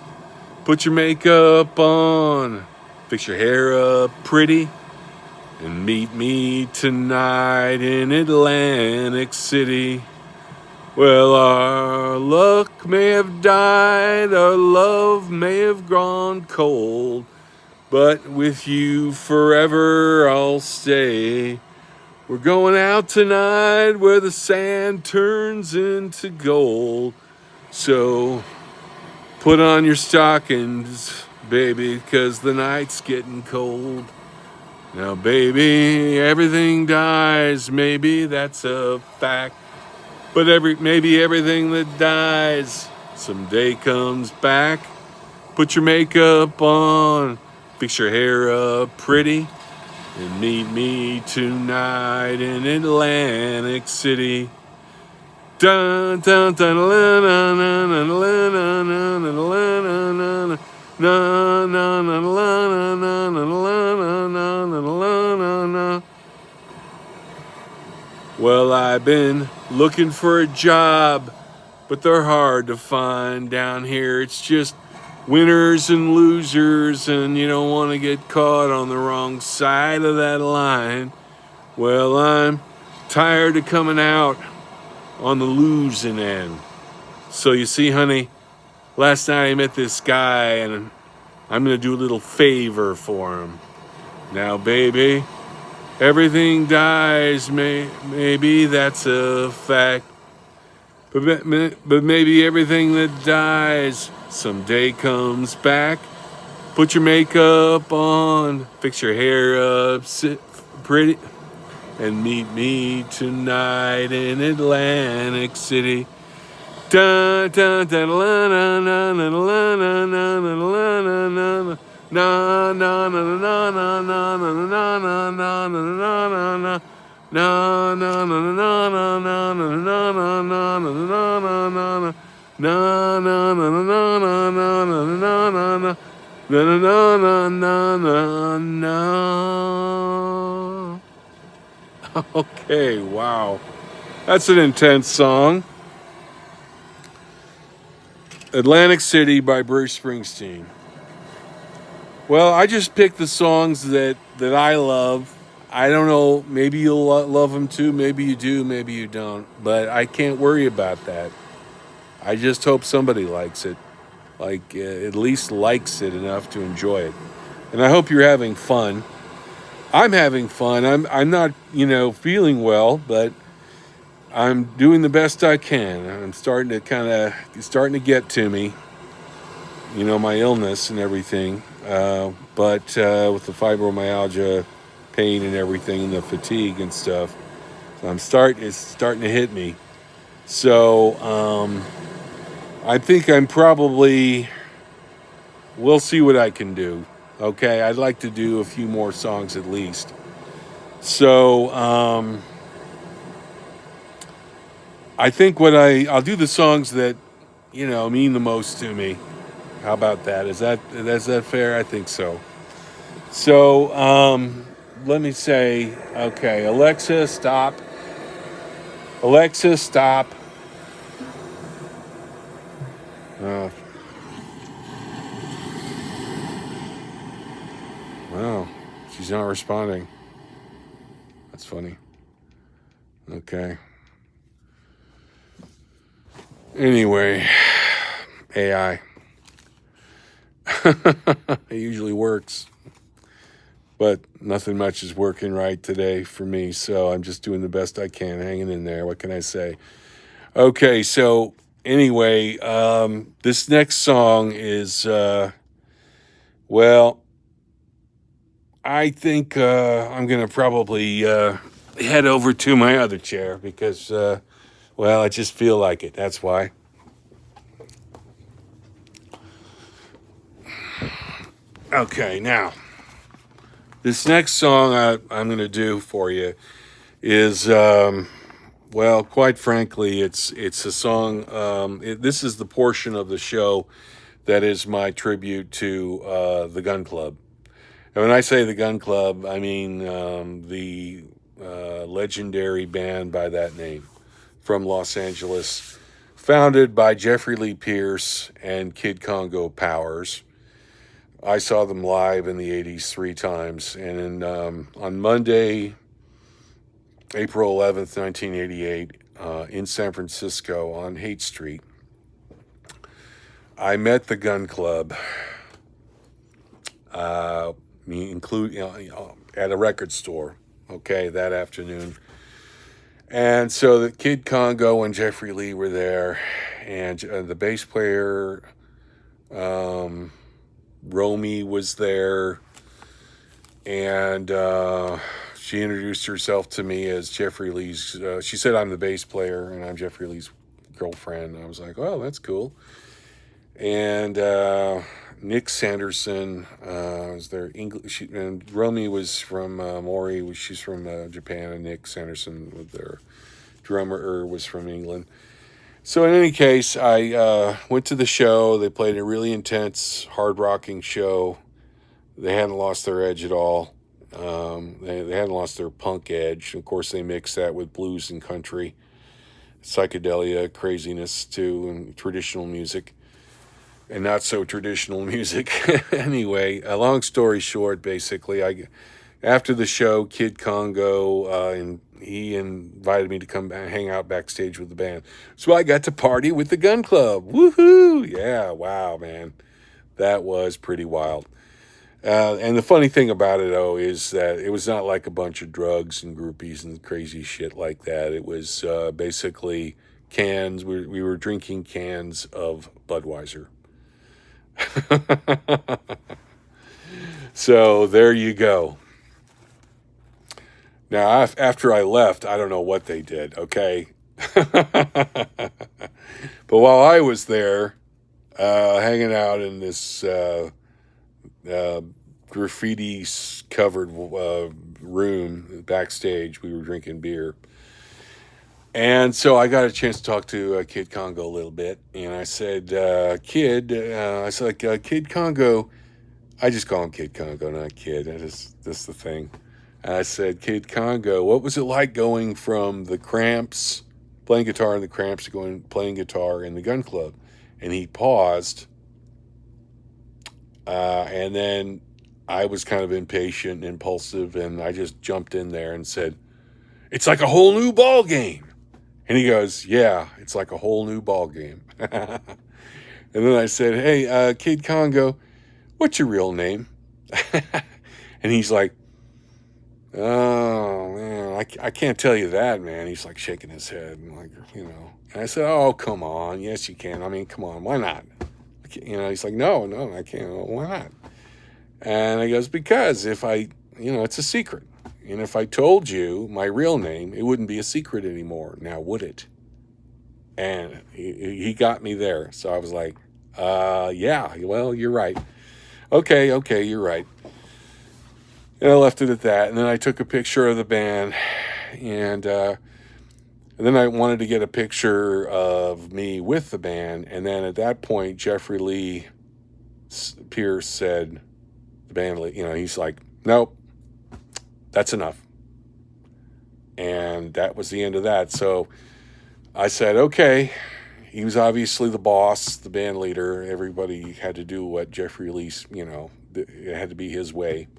[SPEAKER 1] Put your makeup on, fix your hair up pretty, and meet me tonight in Atlantic City. Well, our luck may have died, our love may have gone cold, but with you forever I'll stay. We're going out tonight where the sand turns into gold. So put on your stockings, baby, 'cause the night's getting cold. Now, baby, everything dies, maybe that's a fact. But maybe everything that dies someday comes back. Put your makeup on, fix your hair up pretty, and meet me tonight in Atlantic City. Dun dun dun dun dun dun dun dun dun. Well, I've been looking for a job, but they're hard to find down here. It's just winners and losers, and you don't want to get caught on the wrong side of that line. Well, I'm tired of coming out on the losing end. So you see, honey, last night I met this guy, and I'm going to do a little favor for him. Now, baby, everything dies, maybe that's a fact. But maybe everything that dies someday comes back. Put your makeup on, fix your hair up, sit pretty, and meet me tonight in Atlantic City. Dun dun dun dun dun dun dun dun dun dun dun Na na na na na na na na na na na na na na. Na na na na na na na na na na na na na. Na na na na na na na na na na na. Na na na na na na. Okay, wow. That's an intense song. Atlantic City by Bruce Springsteen. Well, I just picked the songs that I love. I don't know, maybe you'll love them too, maybe you do, maybe you don't, but I can't worry about that. I just hope somebody likes it. Like at least likes it enough to enjoy it. And I hope you're having fun. I'm having fun. I'm not, feeling well, but I'm doing the best I can. I'm starting to get to me, my illness and everything. But with the fibromyalgia pain and everything and the fatigue and stuff, it's starting to hit me. So I think we'll see what I can do. Okay, I'd like to do a few more songs at least. So I think I'll do the songs that, mean the most to me. How about that? Is that fair? I think so. So let me say, okay, Alexa, stop. Alexa, stop. Wow, she's not responding. That's funny. Okay. Anyway, AI. It usually works. But nothing much is working right today for me, so I'm just doing the best I can, hanging in there. What can I say? Okay, so anyway, this next song is, I think I'm going to probably head over to my other chair because, I just feel like it. That's why. Okay, now, this next song I'm going to do for you is, quite frankly, it's a song. This is the portion of the show that is my tribute to the Gun Club. And when I say the Gun Club, I mean the legendary band by that name from Los Angeles, founded by Jeffrey Lee Pierce and Kid Congo Powers. I saw them live in the 80s 3 times. And on Monday, April 11th, 1988, in San Francisco on Haight Street, I met the Gun Club, at a record store, okay, that afternoon. And so the Kid Congo and Jeffrey Lee were there, and the bass player, Romy, was there, and she introduced herself to me as Jeffrey Lee's, she said I'm the bass player and I'm Jeffrey Lee's girlfriend. I was like, oh, that's cool. And Nick Sanderson was there. And Romy was from Maury. She's from Japan, and Nick Sanderson, with their drummer, was from England. So in any case, I went to the show. They played a really intense, hard-rocking show. They hadn't lost their edge at all. They hadn't lost their punk edge. Of course, they mixed that with blues and country, psychedelia, craziness too, and traditional music. And not so traditional music. Anyway, a long story short, basically, after the show, Kid Congo, and he invited me to come hang out backstage with the band. So I got to party with the Gun Club. Woohoo! Yeah, wow, man. That was pretty wild. And the funny thing about it, though, is that it was not like a bunch of drugs and groupies and crazy shit like that. It was basically cans. We were drinking cans of Budweiser. So there you go. Now, after I left, I don't know what they did, okay? But while I was there, hanging out in this uh, graffiti covered room backstage. We were drinking beer. And so I got a chance to talk to Kid Congo a little bit. And I said, Kid Congo, I just call him Kid Congo, not Kid. That's the thing. And I said, Kid Congo, what was it like going from the Cramps, playing guitar in the Cramps, to going playing guitar in the Gun Club? And he paused. And then I was kind of impatient, impulsive, and I just jumped in there and said, it's like a whole new ball game. And he goes, yeah, it's like a whole new ball game. And then I said, hey, Kid Congo, what's your real name? And he's like, oh, man, I can't tell you that, man. He's like shaking his head. And like, And I said, oh, come on. Yes, you can. I mean, come on. Why not? He's like, no, I can't. Why not? And he goes, because if it's a secret. And if I told you my real name, it wouldn't be a secret anymore. Now, would it? And he got me there. So I was like, yeah, well, you're right. Okay, you're right. And I left it at that. And then I took a picture of the band. And then I wanted to get a picture of me with the band. And then at that point, Jeffrey Lee Pierce said, the band, he's like, nope. That's enough. And that was the end of that. So I said, okay. He was obviously the boss, the band leader. Everybody had to do what Jeffrey Lee, it had to be his way.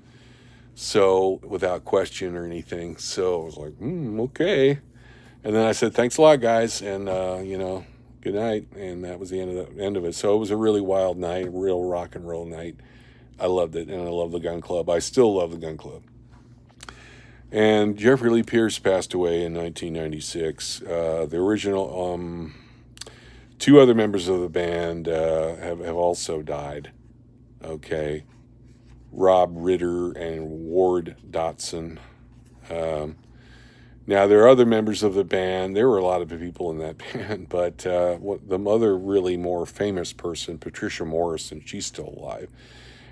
[SPEAKER 1] So without question or anything. So I was like, okay. And then I said, thanks a lot, guys. And, good night. And that was the end of it. So it was a really wild night, a real rock and roll night. I loved it. And I love the Gun Club. I still love the Gun Club. And Jeffrey Lee Pierce passed away in 1996. The original, two other members of the band have also died. Okay. Rob Ritter and Ward Dotson. Now, there are other members of the band. There were a lot of people in that band, but the other really more famous person, Patricia Morrison, she's still alive.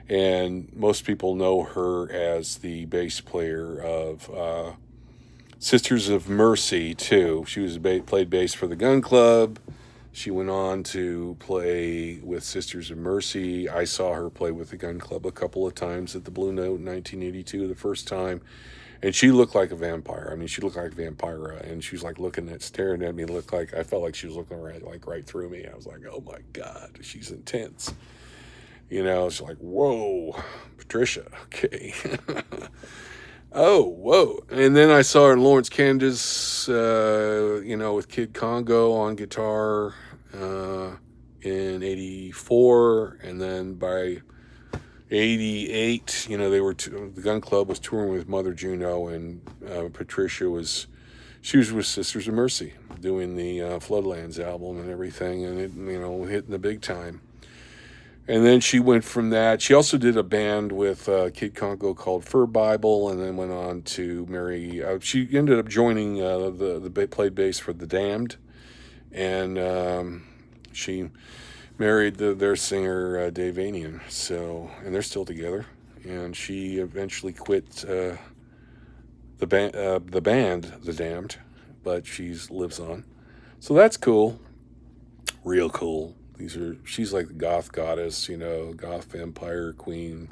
[SPEAKER 1] And most people know her as the bass player of Sisters of Mercy, too. She played bass for the Gun Club. She went on to play with Sisters of Mercy. I saw her play with the Gun Club a couple of times at the Blue Note in 1982, the first time. And she looked like a vampire. I mean, she looked like a vampira. And she was like staring at me, I felt like she was looking right through me. I was like, oh my God, she's intense. It's like, whoa, Patricia, okay. Oh, whoa. And then I saw her in Lawrence, Kansas, with Kid Congo on guitar in 84. And then by 88, the Gun Club was touring with Mother Juno, and Patricia was with Sisters of Mercy doing the Floodlands album and everything, and it, hitting the big time. And then she went from that. She also did a band with Kid Congo called Fur Bible, and then went on to marry. She ended up joining played bass for The Damned, and she married their singer Dave Anian. So, and they're still together. And she eventually quit the band, The Damned, but she lives on. So that's cool, real cool. She's like the goth goddess, goth vampire queen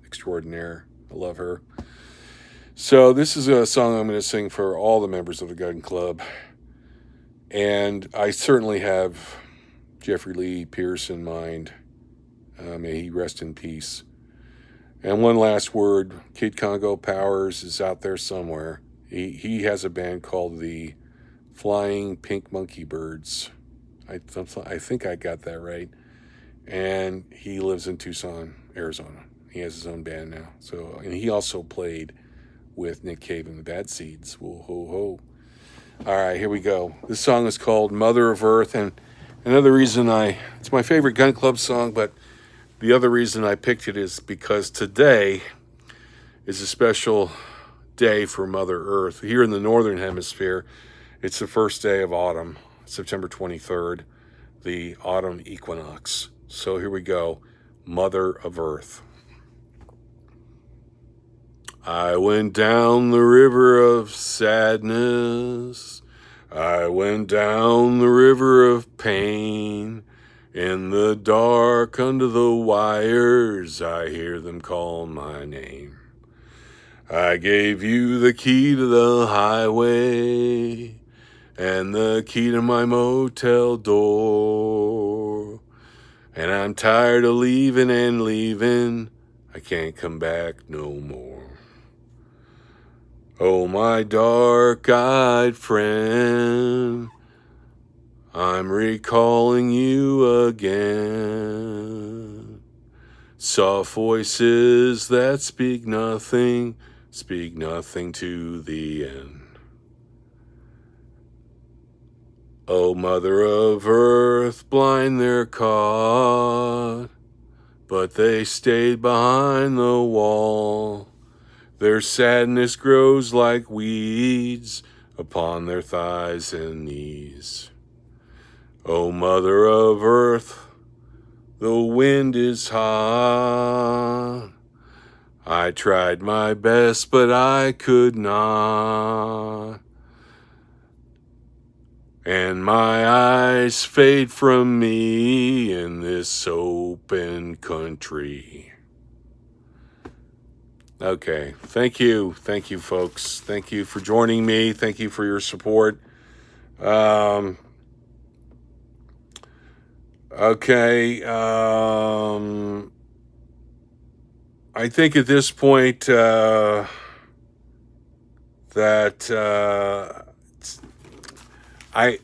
[SPEAKER 1] extraordinaire. I love her. So this is a song I'm going to sing for all the members of the Gun Club. And I certainly have Jeffrey Lee Pierce in mind. May he rest in peace. And one last word, Kid Congo Powers is out there somewhere. He has a band called the Flying Pink Monkey Birds. I think I got that right. And he lives in Tucson, Arizona. He has his own band now. So, and he also played with Nick Cave and the Bad Seeds. Whoa, ho, ho. All right, here we go. This song is called Mother of Earth. And another reason it's my favorite Gun Club song, but the other reason I picked it is because today is a special day for Mother Earth. Here in the Northern Hemisphere, it's the first day of autumn. September 23rd, the autumn equinox. So here we go, Mother of Earth. I went down the river of sadness. I went down the river of pain. In the dark under the wires, I hear them call my name. I gave you the key to the highway and the key to my motel door. And I'm tired of leaving and leaving. I can't come back no more. Oh, my dark-eyed friend, I'm recalling you again. Soft voices that speak nothing to the end. Oh, Mother of Earth, blind they're caught, but they stayed behind the wall. Their sadness grows like weeds upon their thighs and knees. Oh, Mother of Earth, the wind is hot. I tried my best, but I could not. And my eyes fade from me in this open country. Okay, thank you, folks. Thank you for joining me. Thank you for your support. Okay, I think at this point that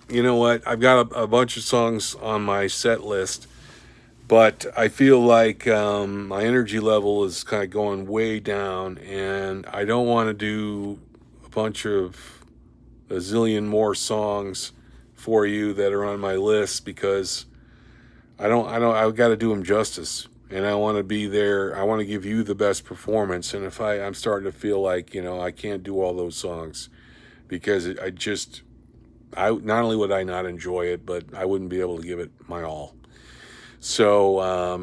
[SPEAKER 1] you know what? I've got a bunch of songs on my set list, but I feel like my energy level is kind of going way down, and I don't want to do a zillion more songs for you that are on my list, because I've got to do them justice, and I want to be there. I want to give you the best performance, and if I'm starting to feel like, I can't do all those songs, because I not only would I not enjoy it, but I wouldn't be able to give it my all. So, I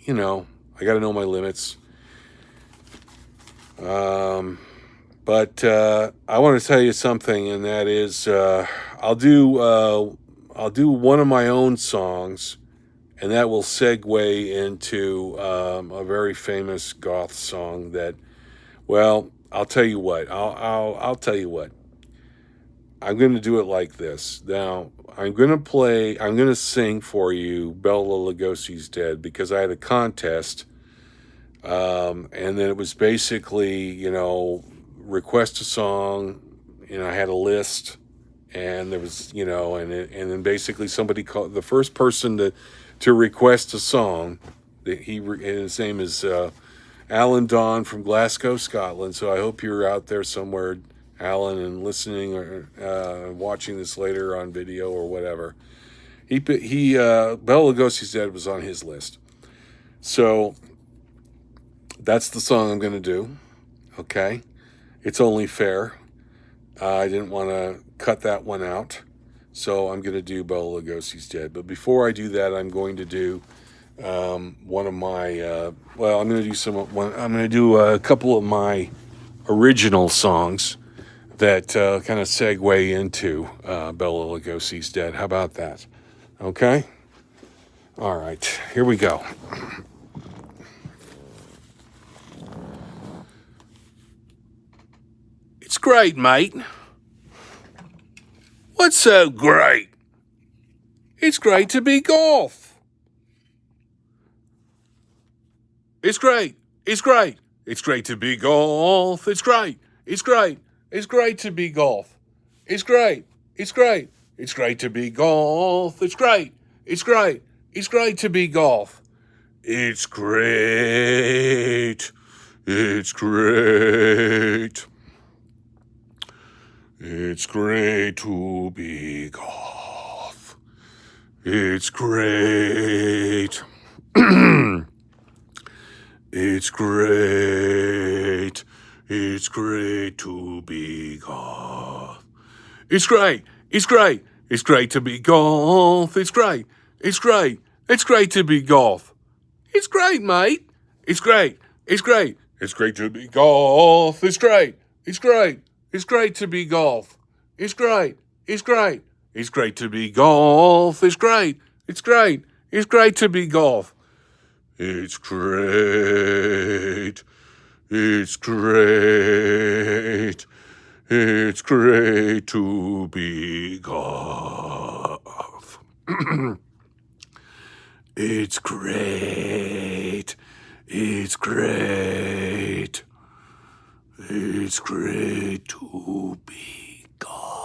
[SPEAKER 1] got to know my limits. But I want to tell you something, and that is, I'll do one of my own songs, and that will segue into a very famous goth song that, well, I'll tell you what. I'll tell you what. I'm going to do it like this. Now, I'm going to sing for you Bela Lugosi's Dead, because I had a contest, and then it was basically, request a song, I had a list, and there was, and then basically somebody called, the first person to request a song, and his name is Alan Dawn from Glasgow, Scotland, so I hope you're out there somewhere, Alan, and listening or watching this later on video or whatever. Bela Lugosi's Dead was on his list. So that's the song I'm going to do. Okay. It's only fair. I didn't want to cut that one out. So I'm going to do Bela Lugosi's Dead. But before I do that, I'm going to do one of my, I'm going to do a couple of my original songs that kind of segue into Bela Lugosi's Dead. How about that? Okay? All right, here we go. It's great, mate. What's so great? It's great to be golf. It's great. It's great. It's great to be golf. It's great. It's great. It's great to be golf. It's great. It's great. It's great to be golf. It's great. It's great. It's great to be golf. It's great. It's great. It's great to be golf. It's great. It's great. It's great to be golf. It's great. It's great. It's great to be golf. It's great. It's great. It's great to be golf. It's great, mate. It's great. It's great. It's great to be golf. It's great. It's great. It's great to be golf. It's great. It's great. It's great to be golf. It's great. It's great. It's great to be golf. It's great. It's great. It's great to be golf. It's great. It's great. It's great to be golf.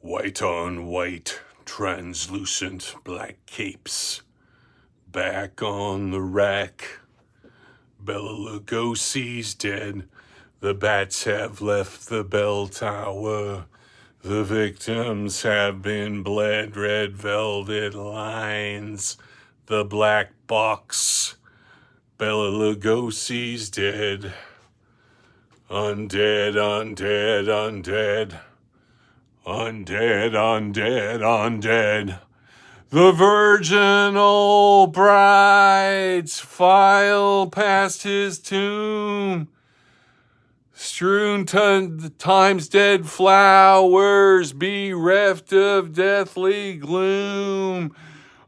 [SPEAKER 1] White on white, translucent black capes. Back on the rack. Bela Lugosi's dead. The bats have left the bell tower. The victims have been bled. Red velvet lines. The black box. Bela Lugosi's dead. Undead, undead, undead. Undead, undead, undead. The virginal brides file past his tomb. Strewn times dead flowers, bereft of deathly gloom.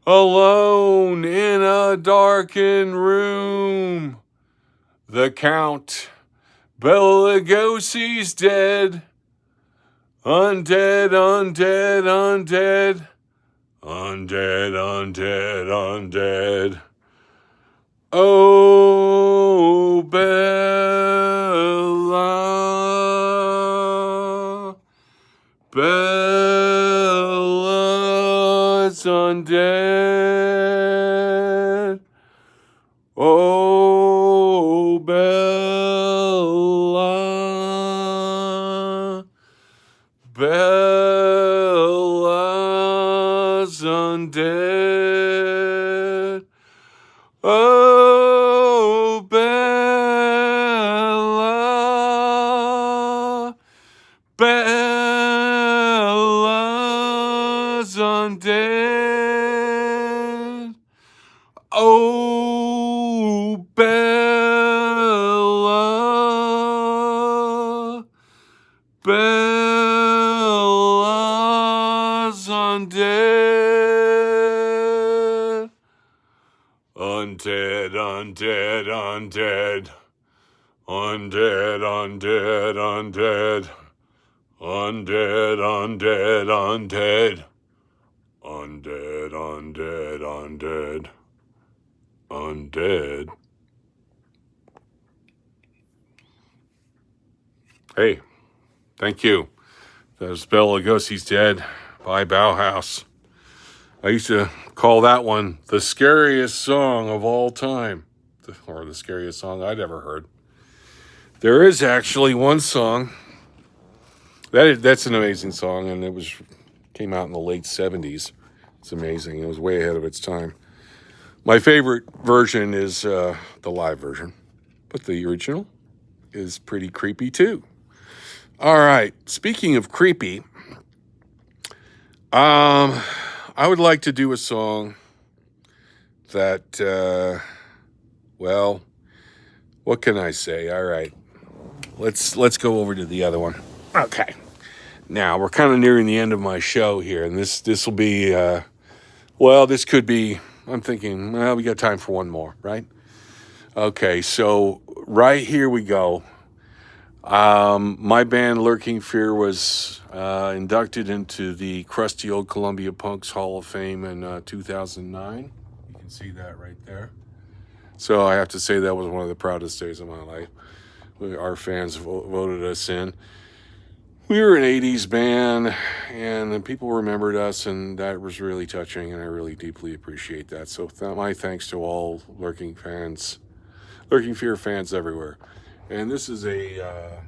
[SPEAKER 1] Alone in a darkened room. The Count, Bela Lugosi's dead. Undead, undead, undead. Undead, undead, undead. Oh, Bella. Bella's undead. Oh, Bella. Bella's undead. Oh, Bella. Bella's undead. Oh, Bella. Bella's undead. Undead, undead, undead. Undead, undead, undead. Undead, undead, undead. Undead, undead, undead. Undead. Hey, thank you. That was Bela Lugosi's Dead by Bauhaus. I used to call that one the scariest song of all time, or the scariest song I'd ever heard. There is actually one song that's an amazing song, and it came out in the late 70s. It's amazing. It was way ahead of its time. My favorite version is the live version, but the original is pretty creepy too. All right. Speaking of creepy, I would like to do a song that, well, what can I say? All right. Let's go over to the other one. Okay. Now, we're kind of nearing the end of my show here, and this will be, this could be, I'm thinking, well, we got time for one more, right? Okay, so right here we go. My band Lurking Fear was inducted into the Crusty Old Columbia Punks Hall of Fame in 2009. You can see that right there. So I have to say that was one of the proudest days of my life. Our fans voted us in. We were an 80s band, and people remembered us, and that was really touching, and I really deeply appreciate that. So my thanks to all Lurking Fear fans everywhere. And this is a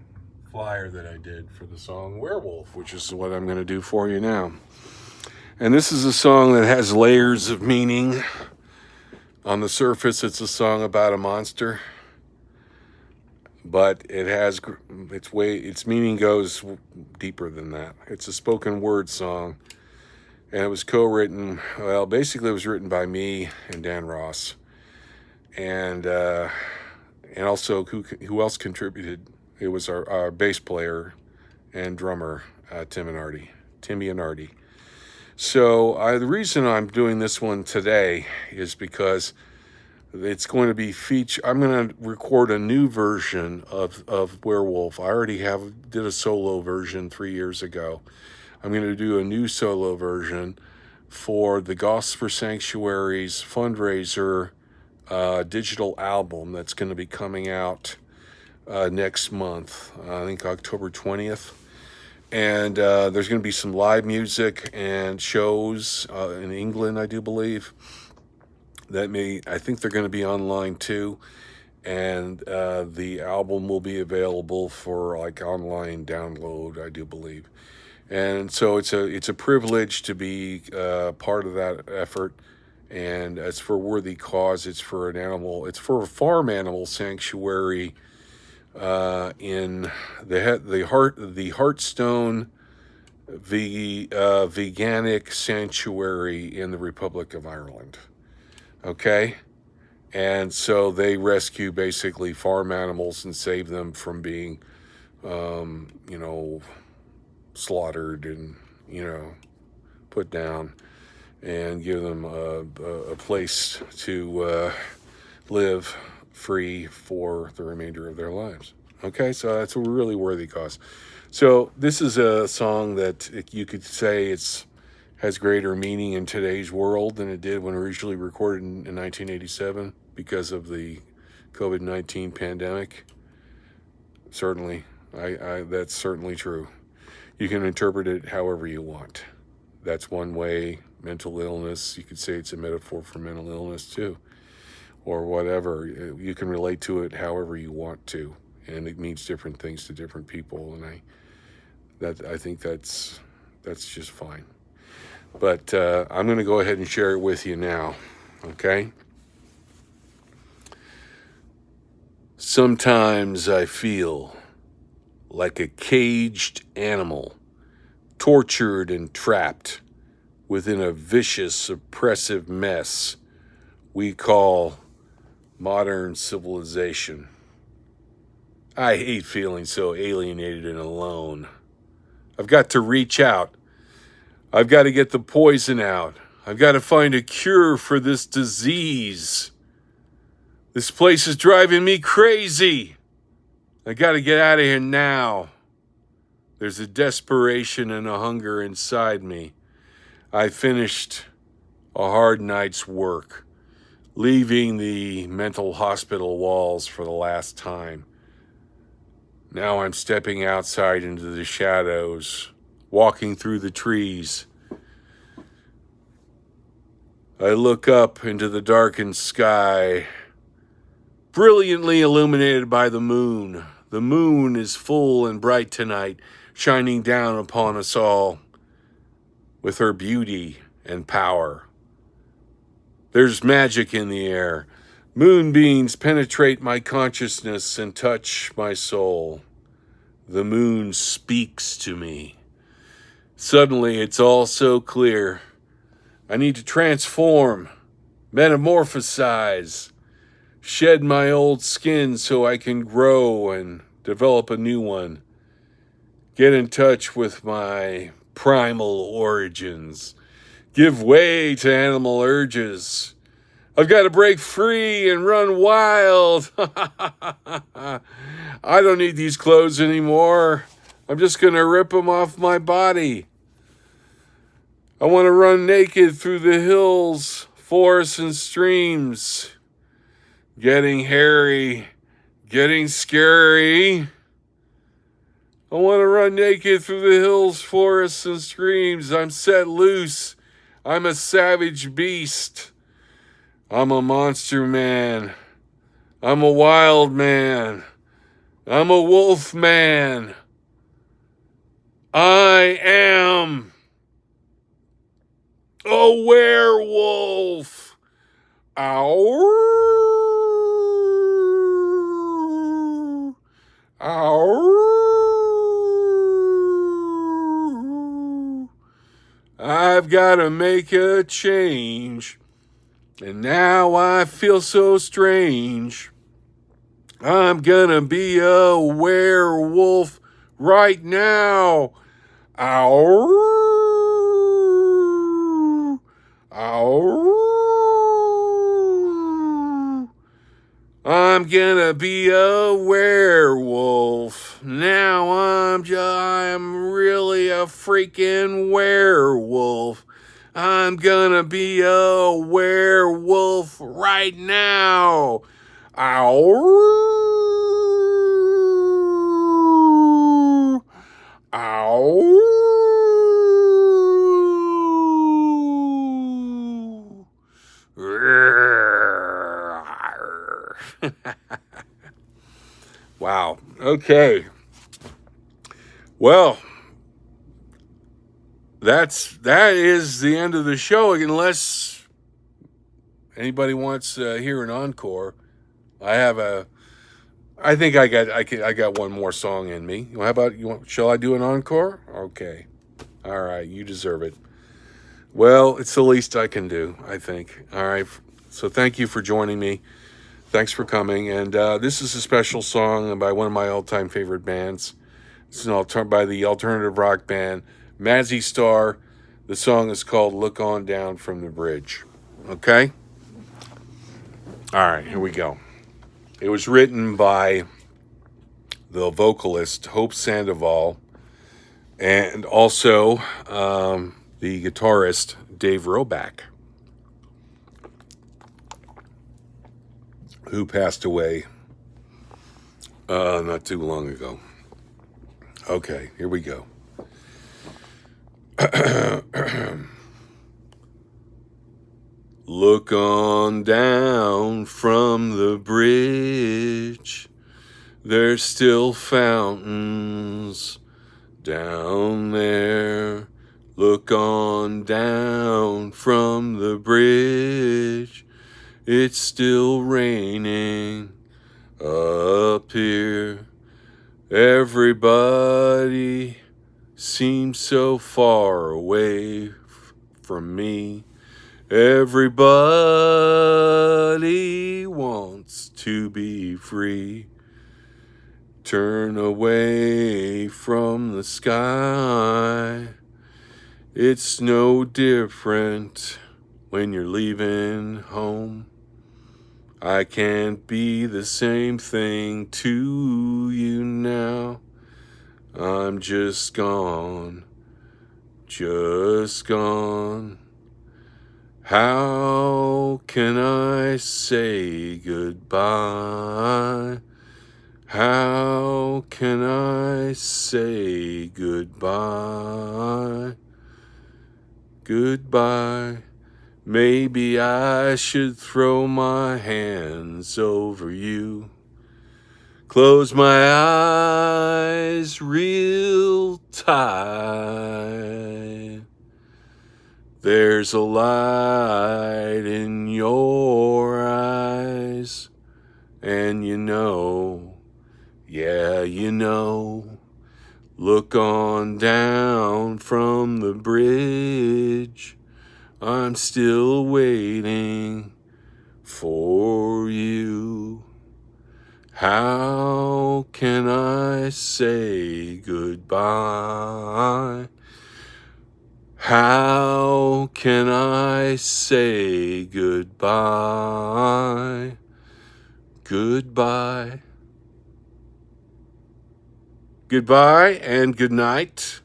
[SPEAKER 1] flyer that I did for the song Werewolf, which is what I'm going to do for you now. And this is a song that has layers of meaning. On the surface, it's a song about a monster, but its meaning goes deeper than that. It's a spoken word song, and it was co-written. Well, basically, it was written by me and Dan Ross, and also who else contributed? It was our bass player and drummer, Timmy Anardi. So the reason I'm doing this one today is because it's going to be I'm going to record a new version of Werewolf. I already did a solo version 3 years ago. I'm going to do a new solo version for the Gospel for Sanctuary's fundraiser digital album that's going to be coming out next month, I think October 20th. And there's going to be some live music and shows in England, I do believe. I think they're going to be online too. And the album will be available for like online download, I do believe. And so it's a privilege to be part of that effort. And it's for a worthy cause. It's for a farm animal sanctuary in the Heartstone veganic sanctuary in the Republic of Ireland. Okay? And so they rescue basically farm animals and save them from being, slaughtered and, put down, and give them a place to live free for the remainder of their lives. Okay, so that's a really worthy cause. So this is a song that you could say has greater meaning in today's world than it did when originally recorded in 1987 because of the COVID-19 pandemic. Certainly, that's certainly true. You can interpret it however you want. That's one way. Mental illness, you could say it's a metaphor for mental illness too, or whatever. You can relate to it however you want to, and it means different things to different people. And I think that's just fine. But I'm going to go ahead and share it with you now. Okay. Sometimes I feel like a caged animal, tortured and trapped within a vicious, oppressive mess we call modern civilization. I hate feeling so alienated and alone. I've got to reach out. I've got to get the poison out. I've got to find a cure for this disease. This place is driving me crazy. I got to get out of here now. There's a desperation and a hunger inside me. I finished a hard night's work, leaving the mental hospital walls for the last time. Now I'm stepping outside into the shadows, walking through the trees. I look up into the darkened sky, brilliantly illuminated by the moon. The moon is full and bright tonight, shining down upon us all with her beauty and power. There's magic in the air. Moonbeams penetrate my consciousness and touch my soul. The moon speaks to me. Suddenly, it's all so clear. I need to transform, metamorphosize, shed my old skin so I can grow and develop a new one. Get in touch with my primal origins. Give way to animal urges. I've got to break free and run wild. I don't need these clothes anymore. I'm just going to rip them off my body. I want to run naked through the hills, forests, and streams. Getting hairy, getting scary. I want to run naked through the hills, forests, and streams. I'm set loose. I'm a savage beast. I'm a monster man. I'm a wild man. I'm a wolf man. I am a werewolf. Ow. Ow. I've got to make a change. And now I feel so strange. I'm gonna be a werewolf right now. Ow. Ow. I'm gonna be a werewolf. Now I'm really a freaking werewolf. I'm gonna be a werewolf right now. Ow. Ow. Wow. Okay. Well, that is the end of the show. Unless anybody wants to hear an encore, I think I got one more song in me. How about you? Shall I do an encore? Okay. All right. You deserve it. Well, it's the least I can do, I think. All right. So thank you for joining me. Thanks for coming. And this is a special song by one of my all-time favorite bands. It's by the alternative rock band Mazzy Star. The song is called "Look On Down from the Bridge." Okay? All right, here we go. It was written by the vocalist Hope Sandoval and also the guitarist Dave Roback, who passed away not too long ago. Okay, here we go. Look on down from the bridge. There's still fountains down there. Look on down from the bridge. It's still raining up here. Everybody seems so far away from me. Everybody wants to be free. Turn away from the sky. It's no different when you're leaving home. I can't be the same thing to you now. I'm just gone. How can I say goodbye? How can I say goodbye? Goodbye. Maybe I should throw my hands over you. Close my eyes real tight. There's a light in your eyes, and yeah, look on down from the bridge. I'm still waiting for you. How can I say goodbye? How can I say goodbye? Goodbye. Goodbye and good night.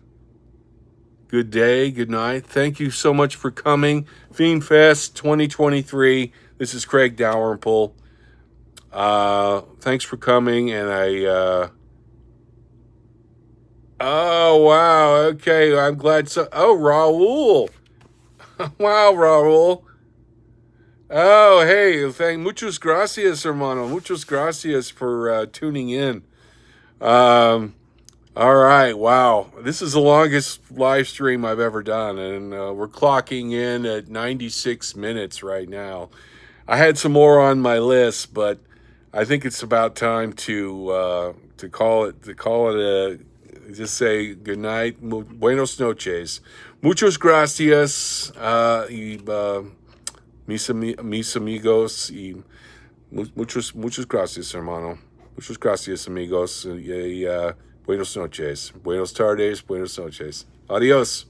[SPEAKER 1] Good day, good night. Thank you so much for coming. Fiend Fest 2023. This is Craig Dalrymple. Thanks for coming, and oh, wow, okay, I'm glad oh, Raul. Wow, Raul. Oh, hey, muchas gracias, hermano. Muchas gracias for tuning in. All right, wow. This is the longest live stream I've ever done, and we're clocking in at 96 minutes right now. I had some more on my list, but I think it's about time to call it a just say good night. Buenos noches. Muchos gracias, mis amigos, y muchos gracias, hermano. Muchas gracias, amigos. Buenos noches. Buenos tardes. Buenos noches. Adios.